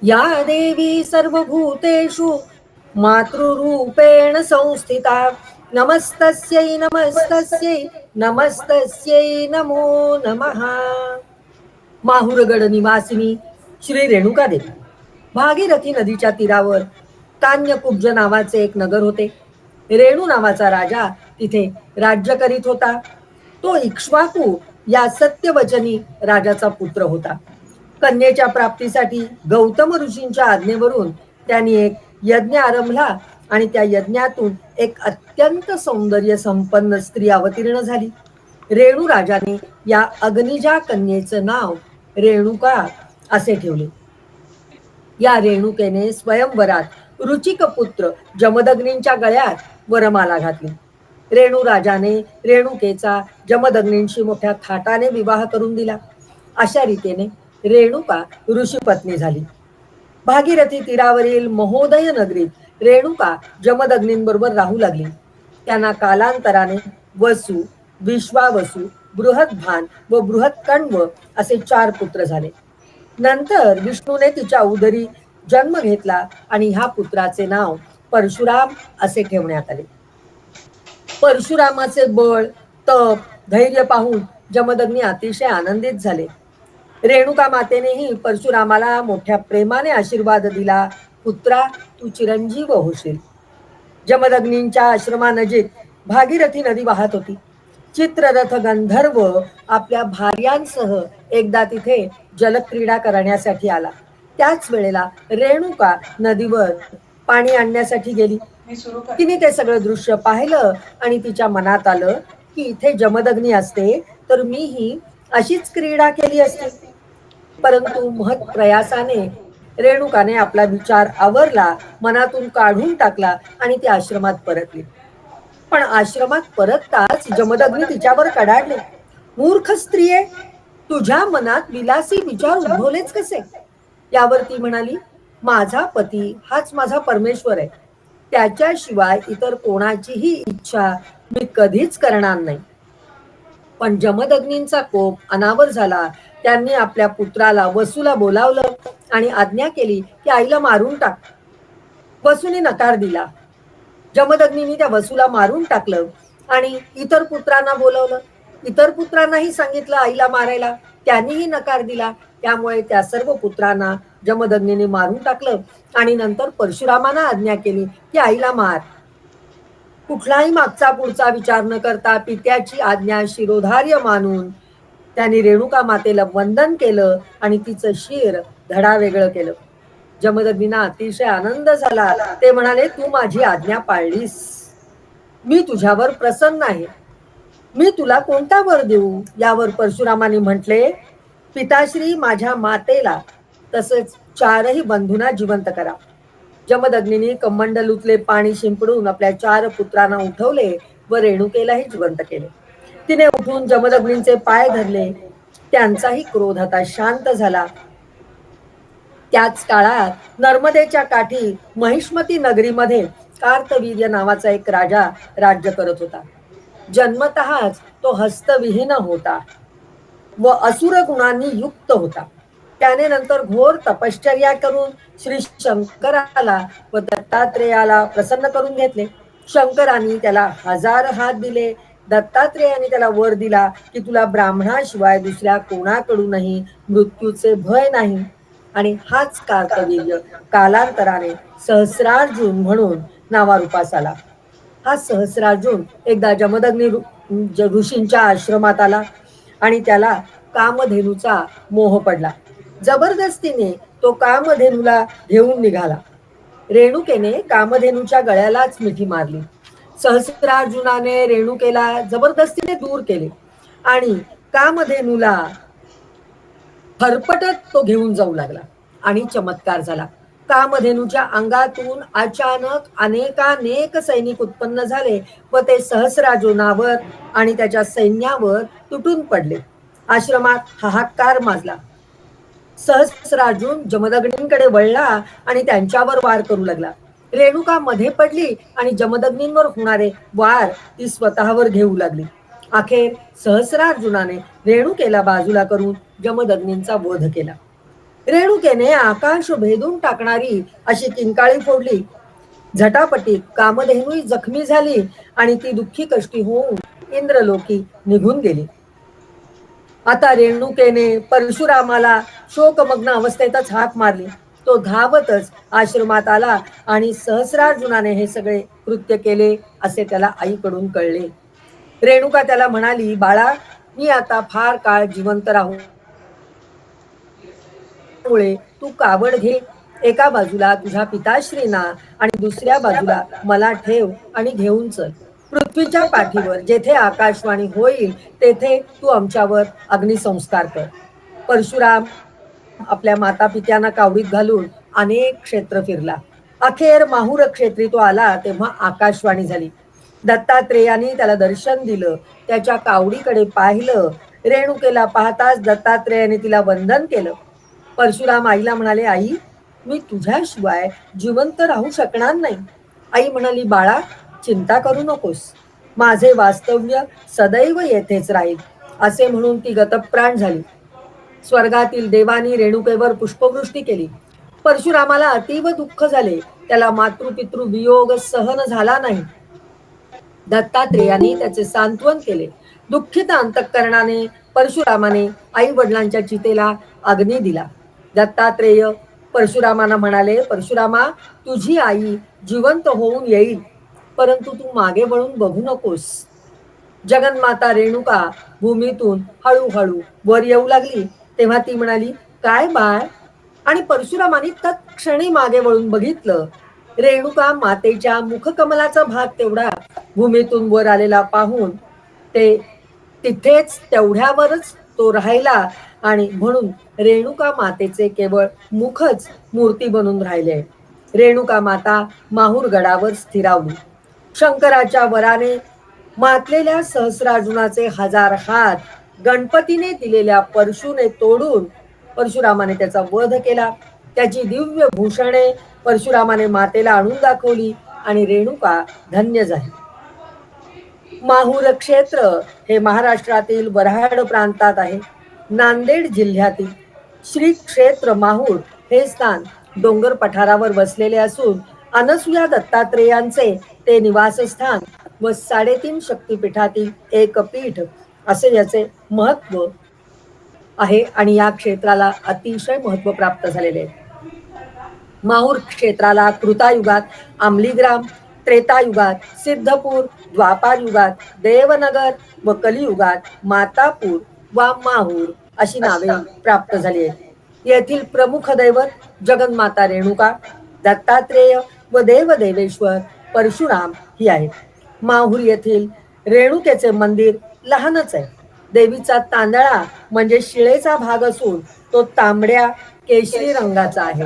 Speaker 2: या देवी सर्वभूतेषु मातृरूपेण संस्थिता. नमस्तस्यै नमस्तस्यै नमस्तस्यै नमो नमः. माहुरगड निवासिनी श्री रेणुका देवी. भागीरथी नदीच्या तीरावर कान्यकुब्ज नावाचे एक नगर होते. रेणू नावाचा राजा तिथे राज्य करीत होता. तो इक्ष्वाकू या सत्यवचनी राजाचा पुत्र होता. कन्येच्या प्राप्तीसाठी गौतम ऋषींच्या आज्ञेवरून त्यांनी एक यज्ञ आरंभला आणि त्या यज्ञातून एक अत्यंत सौंदर्य संपन्न स्त्री अवतीर्ण झाली. रेणू राजाने या अग्निजा कन्येचं नाव रेणुका असे ठेवले. या रेणुकेने स्वयंवरात रुचिक पुत्र जमदग्नींच्या गळ्यात वरमाला घातली. रेणू राजाने रेणुकेचा जमदग्नींशी मोठ्या थाटाने विवाह करून दिला. अशा रीतीने रेणुका ऋषीपत्नी झाली. भागीरथी तीरावरील महोदय नगरीत रेणुका जमदग्नींबरोबर राहू लागली. त्यांना कालांतराने वसु, विश्वावसु, बृहद्भान व बृहत्कण्व असे 4 पुत्र झाले. नंतर विष्णूने तिच्या उदरी जन्म घेतला आणि ह्या पुत्राचे नाव परशुराम असे ठेवण्यात आले. परशुरामाचे बळ, तप, धैर्य पाहून जमदग्नी अतिशय आनंदित झाले. रेणुका मातेनेही परशुरामाला मोठ्या प्रेमाने आशीर्वाद दिला, पुत्रा तू चिरंजीव होशील. जमदग्नींच्या आश्रमानजीक भागीरथी नदी वाहत होती. चित्ररथ गंधर्व आपल्या भार्यांसह एकदा तिथे जलक्रीडा करण्यासाठी आला. त्याच वेळेला रेणुका नदीवर पाणी आणण्यासाठी गेली. तिने ते सगळं दृश्य पाहिलं आणि तिच्या मनात आलं की इथे जमदग्नी असते तर मीही अशीच क्रीडा केली असती. परंतु महत् प्रयासाने रेणुकाने आपला विचार आवरला, मनातून काढून टाकला आणि ती आश्रमात परतली. पण आश्रमात परतताच जमदग्नी तिच्यावर कडाडले. मूर्ख स्त्रिये, तुझ्या मनात विलासी विचार उद्भवलेच कसे? यावर ती म्हणाली, माझा पती हाच माझा परमेश्वर आहे. त्याच्याशिवाय इतर कोणाचीही इच्छा मी कधीच करणार नाही. पण जमदग्नींचा कोप अनावर झाला. त्यांनी आपल्या पुत्राला वसूला बोलावलं आणि आज्ञा केली की आईला मारून टाक. वसूने नकार दिला. जमदग्नींनी त्या वसूला मारून टाकलं आणि इतर पुत्रांना बोलवलं. इतर पुत्रांनाही सांगितलं आईला मारायला. त्यांनीही नकार दिला. त्यामुळे त्या सर्व पुत्रांना जमदग्नीने मारून टाकलं आणि नंतर परशुरामांना आज्ञा केली की आईला मार. कुठलाही मागचा पुढचा विचार न करता पित्याची आज्ञा शिरोधार्य मानून त्यांनी रेणुका मातेला वंदन केलं आणि तिचं शिर धडावेगळं केलं. जमदग्नींना अतिशय आनंद झाला. ते म्हणाले, तू माझी आज्ञा पाळलीस, मी तुझ्यावर प्रसन्न आहे. मी तुला कोणता वर देऊ? यावर परशुरामांनी म्हटले, पिताश्री माझ्या मातेला तसेच 4ही बंधूंना जिवंत करा. जमदग्नींनी कमंडलूतले पाणी शिंपडून आपल्या 4 पुत्रांना उठवले व रेणुकेलाही जिवंत केले. तिने उठून जमदग्नींचे पाय धरले. त्यांचाही क्रोध आता शांत झाला. त्याच काळात नर्मदेच्या काठी महिष्मती नगरीमध्ये कार्तवीर्य नावाचा एक राजा राज्य करत होता. जन्मतःच तो हस्तविहीन होता व असुर गुणांनी युक्त होता. त्याने नंतर घोर तपश्चर्या करून श्री शंकराला व दत्तात्रेयाला प्रसन्न करून घेतले. शंकरांनी त्याला 1000 हात दिले. दत्तात्रेयाने त्याला वर दिला की तुला ब्राह्मणाशिवाय दुसऱ्या कोणाकडूनही मृत्यूचे भय नाही. आणि हाच कार्तवीर्य कालांतराने सहस्रार्जुन म्हणून नावारूपास आला. हा सहस्रार्जुन एकदा जमदग्नी ऋषींच्या आश्रमात आला आणि त्याला कामधेनूचा मोह पडला. जबरदस्तीने तो कामधेनूला घेऊन निघाला. रेणुकेने कामधेनूच्या गळ्यालाच मिठी मारली. सहस्रार्जुनाने रेणुकेला जबरदस्तीने दूर केले आणि कामधेनूला फरफटत तो घेऊन जाऊ लागला आणि चमत्कार झाला. कामधेनूच्या अंगातून अचानक अनेकानेक सैनिक उत्पन्न झाले व ते सहस्रार्जुनावर आणि त्याच्या सैन्यावर तुटून पडले. आश्रमात हाहाकार माजला. सहस्रार्जुन जमदग्नींकडे वळला आणि त्यांच्यावर वार करू लागला. रेणुका मध्ये पडली आणि जमदग्नींवर होणारे वार ती स्वतःवर घेऊ लागली. अखेर सहस्रार्जुनाने रेणुकेला बाजूला करून जमदग्नींचा वध केला. रेणुकेने आकाश भेदून टाकणारी अशी किंकाळी फोडली. झटापटीत कामधेनू जखमी झाली आणि ती दुःखी कष्टी होऊन इंद्रलोकी निघून गेली. आता रेणुकेने परशुरामाला शोकमग्न अवस्थेतच हाक मारली. तो धावतच आश्रमात आला आणि सहस्रार्जुनाने हे सगळे कृत्य केले असे त्याला आईकडून कळले. रेणुका त्याला म्हणाली, बाळा, मी आता फार काळ जिवंत राहू मुळे तू कावड घे एका बाजूला तुझ्या पिताश्रींना आणि दुसऱ्या बाजूला मला ठेव आणि घेऊन चल. पृथ्वीच्या पाठीवर जेथे आकाशवाणी होईल तेथे तू आमच्यावर अग्निसंस्कार कर. परशुराम आपल्या माता पित्यांना कावडीत घालून अनेक क्षेत्र फिरला. अखेर माहुर क्षेत्री तो आला तेव्हा आकाशवाणी झाली. दत्तात्रेयाने त्याला दर्शन दिलं. त्याच्या कावडीकडे पाहिलं. रेणुकेला पाहताच दत्तात्रेयाने तिला वंदन केलं. परशुराम आईला म्हणाले, आई, मी तुझ्याशिवाय जिवंत राहू शकणार नाही. आई म्हणाली, बाळा, चिंता करू नकोस. माझे वास्तव्य सदैव येथेच राहील. असे म्हणून ती गतप्राण झाली. स्वर्गातील देवानी रेणुकेवर पुष्पवृष्टी केली. परशुरामाला अतीव दुःख झाले. त्याला मातृपितृ वियोग सहन झाला नाही. दत्तात्रेयाने त्याचे सांत्वन केले. दुःखित अंतःकरणाने परशुरामाने आई वडिलांच्या चितेला अग्नी दिला. दत्तात्रेय परशुरामांना म्हणाले, परशुरामा, तुझी आई जिवंत होऊन येईल, परंतु तू मागे वळून बघू नकोस. जगन्माता रेणुका भूमीतून हळूहळू वर येऊ लागली. तेव्हा ती म्हणाली, काय बाळ? आणि परशुरामाने तत्क्षणी मागे वळून बघितलं. रेणुका मातेच्या मुखकमलाचा भाग तेवढा भूमीतून वर आलेला पाहून ते तिथेच तेवढ्यावरच तो राहिला आणि म्हणून रेणुका मातेचे केवळ मुखच मूर्ती बनून राहिले. रेणुका माता माहूर गडावर स्थिरावली. शंकराच्या वराने मातलेल्या सहस्रार्जुनाचे 1000 हात गणपतीने दिलेल्या परशुने तोडून परशुरामाने त्याचा वध केला. त्याची दिव्य भूषणे परशुरामाने मातेला आणून दाखवली आणि रेणुका धन्य झाली. माहूर क्षेत्र हे महाराष्ट्रातील वऱ्हाड प्रांतात आहे. नांदेड जिल्ह्यातील श्री क्षेत्र माहूर हे स्थान डोंगर पठारावर वसलेले असून अनसुया दत्तात्रेयांचे ते निवासस्थान व 3.5 शक्तिपीठातील एक पीठ असे याचे महत्व आहे आणि या क्षेत्राला अतिशय महत्व प्राप्त झालेले आहे. माहूर क्षेत्राला कृतायुगात आमलीग्राम, त्रेतायुगात सिद्धपूर, द्वापार युगात देवनगर व कलियुगात मातापूर वा माहूर अशी नावे प्राप्त झाली आहेत. येथील प्रमुख दैवत जगन्माता रेणुका, दत्तात्रेय व देवदेवेश्वर परशुराम ही आहेत. माहूर येथील रेणुकेचे मंदिर लहानच आहे. देवीचा तांदळा म्हणजे शिळेचा भाग असून तो तांबड्या केशरी रंगाचा आहे.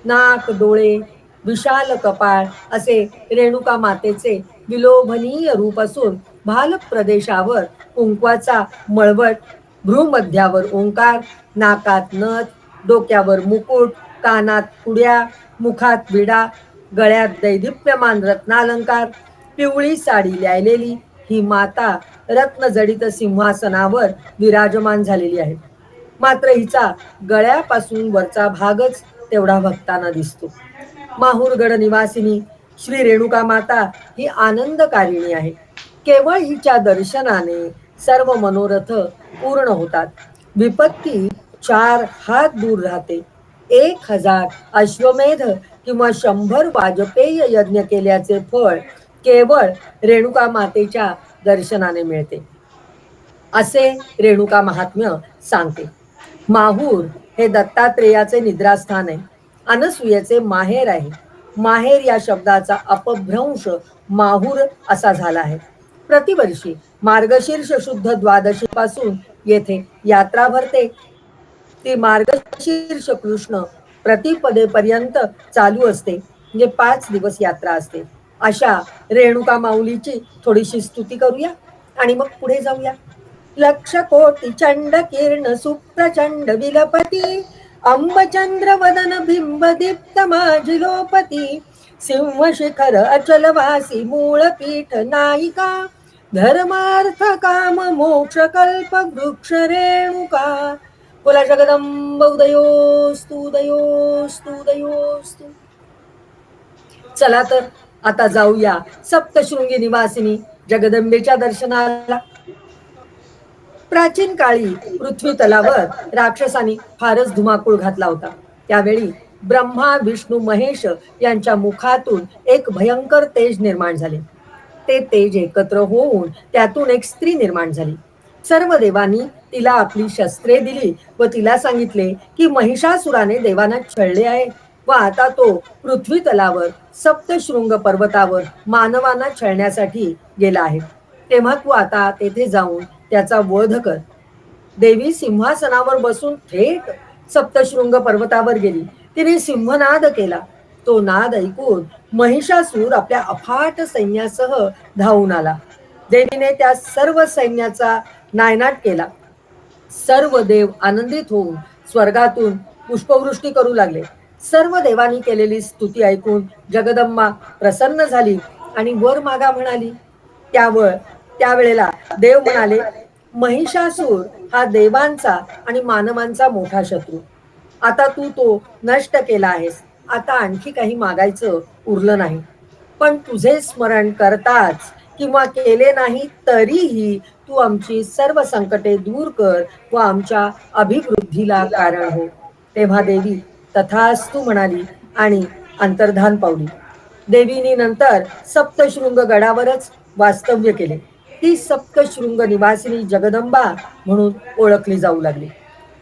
Speaker 2: नाक, डोळे, विशाल कपाळ असे रेणुका मातेचे विलोभनीय रूप असून भाल प्रदेशावर कुंकवाचा मळवट, भ्रूमध्यावर ओंकार, नाकात नथ, डोक्यावर मुकुट, कानात कुड्या, मुखात विडा, गळ्यात दैदिप्यमान रत्नालंकार, पिवळी साडी ल्यायलेली ही माता रत्नजडित सिंहासनावर विराजमान झालेली आहे. मात्र हिचा गळ्यापासून वरचा भागच तेवढा भक्तांना दिसतो. माहूरगड निवासिनी श्री रेणुका माता ही आनंदकारिणी आहे. केवळ हिच्या दर्शनाने सर्व मनोरथ पूर्ण होतात. विपत्ती 4 हात दूर राहते. 1000 अश्वमेध किंवा 100 वाजपेय यज्ञ केल्याचे फळ केवळ रेणुका मातेच्या दर्शनाने मिळते असे रेणुका महात्म्य सांगते. माहूर हे दत्तात्रेयाचे निद्रास्थान आहे. अनसुयेचे माहेर आहे. माहेर या शब्दाचा अपभ्रंश माहूर असा झाला आहे. प्रतिवर्षी मार्गशीर्ष शुद्ध द्वादशी पासून येथे यात्रा भरते. ती मार्गशीर्ष कृष्ण प्रतिपदेपर्यंत चालू असते. म्हणजे 5 दिवस यात्रा असते. अशा रेणुका माऊलीची थोडीशी स्तुती करूया आणि मग पुढे जाऊया. लक्ष कोटी चंड किरण सुप्रचंड विलपती, अंबचंद्र वदन बिंब दीप्त माजिलोपती, सिंह शिखर अचल वासी मूळ पीठ नायिका, धर्मार्थ काम मोक्ष कल्प वृक्ष रेणुका. बोला जगदंब उदयोस्तु उदयोस्तु उदयोस्तु. चला तर आता जाऊया सप्तशृंगी निवासिनी जगदंबेच्या दर्शनाला. प्राचीन काळी पृथ्वी तलावर राक्षसांनी फारच धुमाकूळ घातला होता. त्यावेळी ब्रह्मा, विष्णू, महेश यांच्या मुखातून एक भयंकर तेज निर्माण झाले. ते तेज एकत्र होऊन त्यातून एक स्त्री निर्माण झाली. सर्व देवांनी तिला आपली शस्त्रे दिली व तिला सांगितले की महिषासुराने देवांना छळले आहे व आता तो पृथ्वी तलावर सप्तशृंग पर्वतावर मानवांना छळण्यासाठी गेला आहे. तेव्हा तू आता तेथे जाऊन त्याचा वध कर. देवी सिंहासनावर बसून थेट सप्तशृंग पर्वतावर गेली. तिने सिंहनाद केला. तो नाद ऐकून महिषासूर आपल्या अफाट सैन्यासह धावून आला. देवीने त्या सर्व सैन्याचा नायनाट केला. सर्व देव आनंदित होऊन स्वर्गातून पुष्पवृष्टी करू लागले. सर्व देवांनी केलेली स्तुती ऐकून जगदंबा प्रसन्न झाली आणि वर मागा म्हणाली. त्यावेळेला देव म्हणाले, महिषासूर हा देवांचा आणि मानवांचा मोठा शत्रू. आता तू तो नष्ट केला आहेस. आता आणखी काही मागायचं उरलं नाही. पण तुझे स्मरण करताच किंवा केले नाही तरीही तू आमची सर्व संकटे दूर कर व आमच्या अभिवृद्धीला कारण हो. तेव्हा देवी तथास्तु म्हणाली आणि अंतर्धान पावली. देवीने नंतर सप्तशृंग गडावरच वास्तव्य केले. ती सप्तशृंग निवासिनी जगदंबा म्हणून ओळखली जाऊ लागली.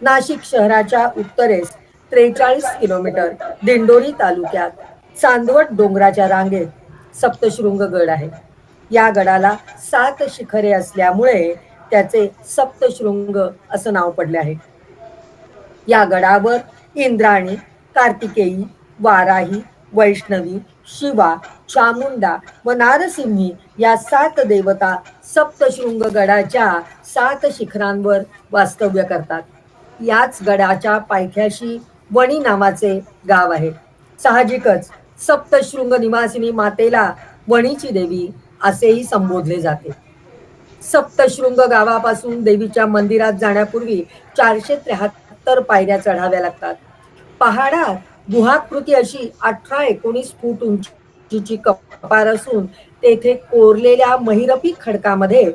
Speaker 2: नाशिक शहराच्या उत्तरेस 43 किलोमीटर दिंडोरी तालुक्यात चांदवड डोंगराच्या रांगेत सप्तशृंग गड आहे. या गडाला 7 शिखरे असल्यामुळे त्याचे सप्तशृंग असं नाव पडले आहे. या गडावर इंद्राणी, कार्तिकेयी, वाराही, वैष्णवी, शिवा, चामुंडा व नारसिंही या 7 देवता सप्तशृंग गडाच्या 7 शिखरांवर वास्तव्य करतात. याच गडाच्या पायथ्याशी वणी नावाचे गाव आहे. साहजिकच सप्तशृंग निवासिनी मातेला वणीची देवी असेही संबोधले जाते. सप्तशृंग गावापासून देवीच्या मंदिरात जाण्यापूर्वी 473 पायऱ्या चढाव्या लागतात. पहाडात गुहाकृती अशी 18-19 फूट उंचीची कपार असून तेथे कोरलेल्या महिरपी खडकामध्ये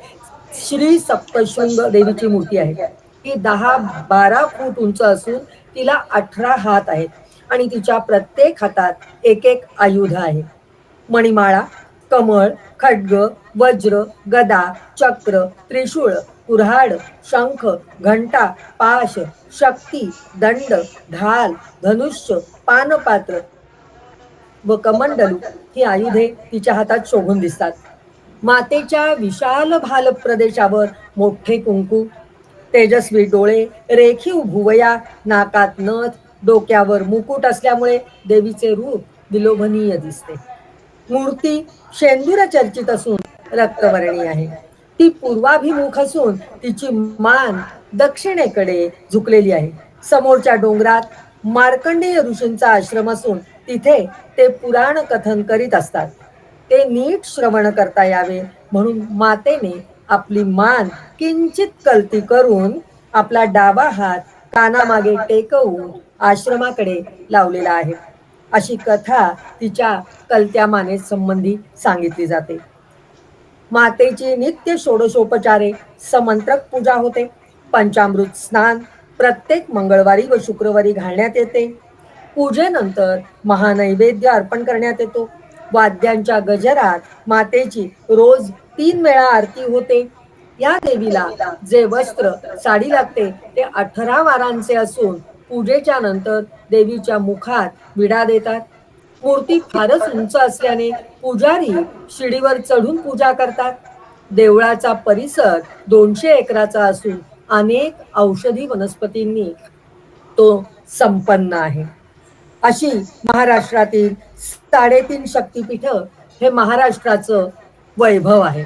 Speaker 2: श्री सप्तशृंग देवीची मूर्ती आहे. ती 10-12 फूट उंच असून तिला 18 हात आहेत आणि तिच्या प्रत्येक हातात एक आयुध आहे. मणिमाळा, कमळ, खड्ग, वज्र, गदा, चक्र, त्रिशूळ, कुऱ्हाड, शंख, घंटा, पाश, शक्ती, दंड, ढाल, धनुष्य, पानपात्र व कमंडलू ही आयुधे तिच्या हातात शोभून दिसतात. मातेच्या विशाल भाल प्रदेशावर मोठे कुंकू, तेजस्वी डोळे, रेखीव भुवया, नाकात नथ, डोक्यावर मुकुट असल्यामुळे देवीचे रूप विलोभनीय दिसते. मूर्ती शेंदूर चर्चित असून रक्तवर्णी आहे. ती पूर्वाभिमुख असून तिची मान दक्षिणेकडे झुकलेली आहे. समोरच्या डोंगरात मार्कंडेय ऋषींचा आश्रम असून तिथे ते पुराण कथन करीत असतात. ते नीट श्रवण करता यावे म्हणून मातेने आपली मान किंचित कलती करून आपला डावा हात कानामागे टेकवून आश्रमाकडे लावलेला आहे. अशी कथा तिच्या कलत्या माने संबंधी सांगितली जाते. मातेची नित्य षोडशोपचारे समंत्रक पूजा होते. पंचामृत स्नान प्रत्येक मंगळवारी व शुक्रवारी घालण्यात येते. पूजेनंतर महानैवेद्य अर्पण करण्यात येतो. वाद्यांच्या गजरात मातेची रोज 3 वेळा आरती होते. या देवीला जे वस्त्र साडी लागते ते 18 वारांचे असून पूजेच्या नंतर देवीच्या मुखात विडा देतात. मूर्ती फारच उंच असल्याने पुजारी शिडीवर चढून पूजा करतात. देवळाचा परिसर 200 एकराचा असून अनेक औषधी वनस्पतींनी तो संपन्न आहे. अशी महाराष्ट्रातील 3.5 शक्तिपीठ हे महाराष्ट्राचं वैभव आहे.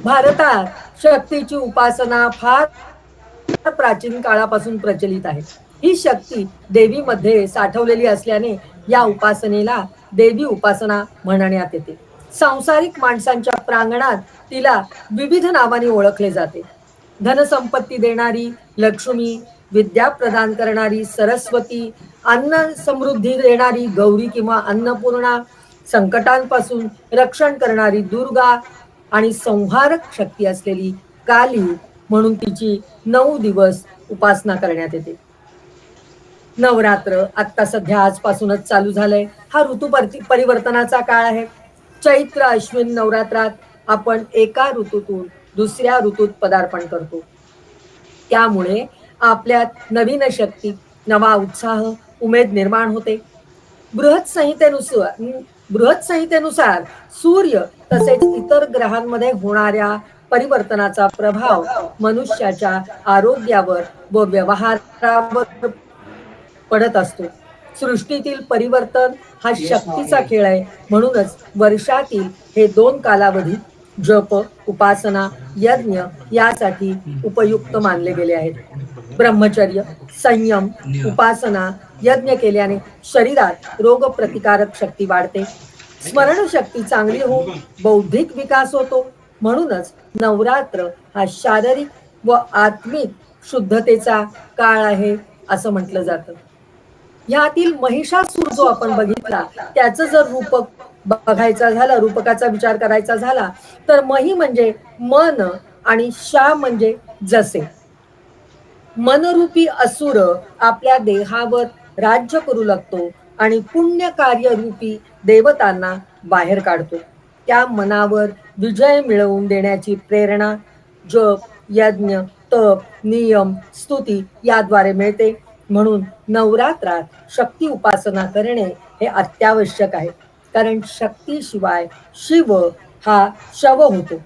Speaker 2: भारतात शक्तीची उपासना फार प्राचीन काळापासून प्रचलित आहे. ही शक्ती देवीमध्ये साठवलेली असल्याने या उपासनेला देवी उपासना म्हणण्यात येते. सांसारिक माणसांच्या प्रांगणात तिला विविध नावाने ओळखले जाते. धनसंपत्ती देणारी लक्ष्मी, विद्या प्रदान करणारी सरस्वती, अन्न समृद्धी देणारी गौरी किंवा अन्नपूर्णा, संकटांपासून रक्षण करणारी दुर्गा आणि संहारक शक्ती असलेली काली म्हणून तिची 9 दिवस उपासना करण्यात येते. नवरात्र आता सध्या आजपासूनच चालू झालंय. हा ऋतू परिवर्तनाचा काळ आहे. चैत्र अश्विन नवरात्रात आपण एका ऋतूतून दुसऱ्या ऋतूत पदार्पण करतो. त्यामुळे आपल्यात नवीन शक्ती, नवा उत्साह, उमेद निर्माण होते. बृहत्संहितेनुसार सूर्य तसेच इतर ग्रहांमध्ये होणाऱ्या परिवर्तनाचा प्रभाव मनुष्याच्या आरोग्यावर व व्यवहारावर पडत असतो. सृष्टीतील परिवर्तन हा शक्तीचा खेळ आहे. म्हणूनच वर्षातील हे 2 कालावधी जप, उपासना, यज्ञ यासाठी उपयुक्त मानले गेले आहेत. ब्रह्मचर्य, संयम, उपासना, यज्ञ केल्याने शरीरात रोगप्रतिकारक शक्ती वाढते, स्मरणशक्ती चांगली होऊन बौद्धिक विकास होतो. म्हणूनच नवरात्र हा शारीरिक व आत्मिक शुद्धतेचा काळ आहे असं म्हटलं जातं. यातील महिषासूर जो आपण बघितला त्याचं जर रूपक बघायचा झाला, रूपकाचा विचार करायचा झाला तर मही म्हणजे मन आणि शा म्हणजे जसे. मनरूपी असुर आपल्या देहावर राज्य करू लागतो आणि पुण्य कार्य रूपी देवतांना बाहेर काढतो. त्या मनावर विजय मिळवून देण्याची प्रेरणा जप, यज्ञ, तप, नियम, स्तुती याद्वारे मिळते. म्हणून नवरात्रात शक्ती उपासना करणे हे अत्यावश्यक आहे. कारण शक्तीशिवाय शिव हा शव होतो.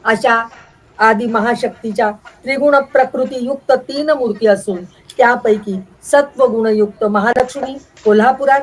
Speaker 2: अशा आदि महाशक्तीच्या त्रिगुण प्रकृती युक्त 3 मूर्ती असून त्यापैकी सत्वगुणयुक्त महालक्ष्मी कोल्हापुरात,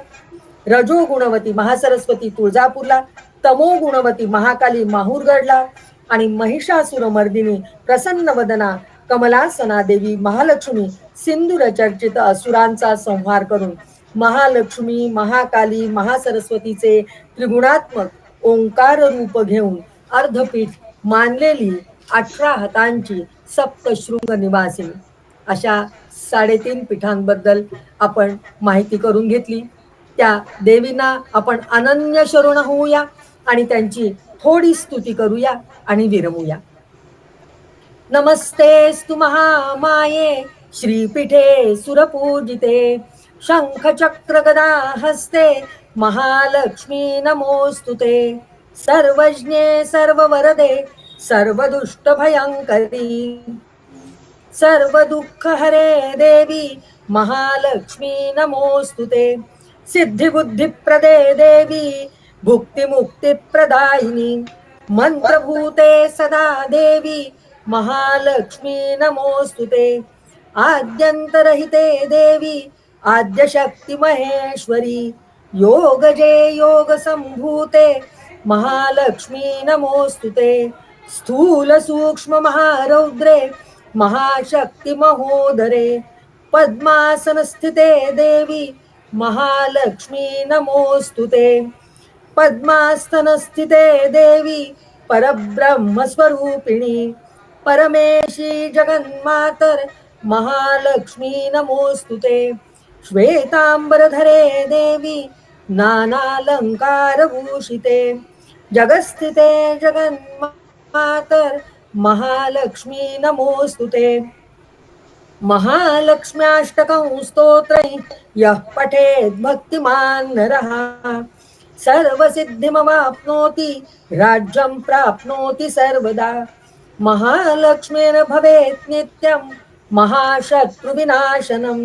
Speaker 2: रजो गुणवती महासरस्वती तुळजापूरला, तमो गुणवती महाकाली माहूरगडला आणि महिषासुरमर्दिनी प्रसन्नवदना कमलासना देवी महालक्ष्मी सिंधूर चर्चित असुरांचा संहार करून महालक्ष्मी, महाकाली, महासरस्वतीचे त्रिगुणात्मक ओंकार रूप घेऊन अर्धपीठ मानलेली 18 हातांची सप्तशृंग निवासिनी अशा 3.5 पीठांबद्दल आपण माहिती करून घेतली. त्या देवींना आपण अनन्य शरण होऊया आणि त्यांची थोडी स्तुती करूया आणि विरमूया. नमस्तेस्तु महामाये श्रीपीठे सुरपूजिते शंख चक्र गदा हस्ते महालक्ष्मी नमोस्तुते. सर्वज्ञे सर्ववरदे सर्वदुष्ट भयंकरी सर्व दुःख हरे देवी महालक्ष्मी नमोस्तुते. सिद्धी बुद्धी प्रदे देवी भुक्ती मुक्ती प्रदायिनी मंत्रभूते सदा देवी महालक्ष्मी नमोस्तुते. आद्यंतरहिते देवी आद्यशक्ती महेश्वरी योगजे योग संभूते महालक्ष्मी नमोस्तुते. स्थूल सूक्ष्म महारौद्रे महाशक्ती महोदरे पद्मासन स्थिते देवी महालक्ष्मी नमोस्तुते. पद्मासन स्थिते देवी परब्रह्म स्वरूपिणी परमेशी जगन्मातर महालक्ष्मी नमोस्तुते. श्वेतांबरधरे देवी नानालंकार भूषिते जगस्थिते जगन्मातर महालक्ष्मी नमोस्तुते. महालक्ष्म्याष्टकं स्तोत्रं यः पठेत् भक्तिमान् नरः सर्वसिद्धिमवाप्नोति राज्यं प्राप्नोति सर्वदा. महालक्ष्मीर् भवेत् नित्यं महाशत्रुविनाशनं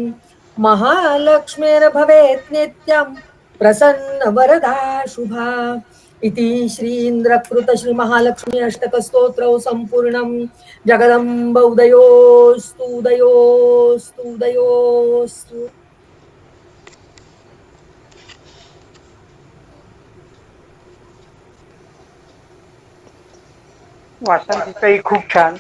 Speaker 2: महालक्ष्मीर् भवेत् नित्यं प्रसन्नवरदा शुभा. इति श्रीन्द्रकृत श्री महालक्ष्मी अष्टक स्तोत्रौ संपूर्णं. जगदम्ब उदयोस्तु उदयोस्तु उदयोस्तु.
Speaker 1: वाचन खूप छान.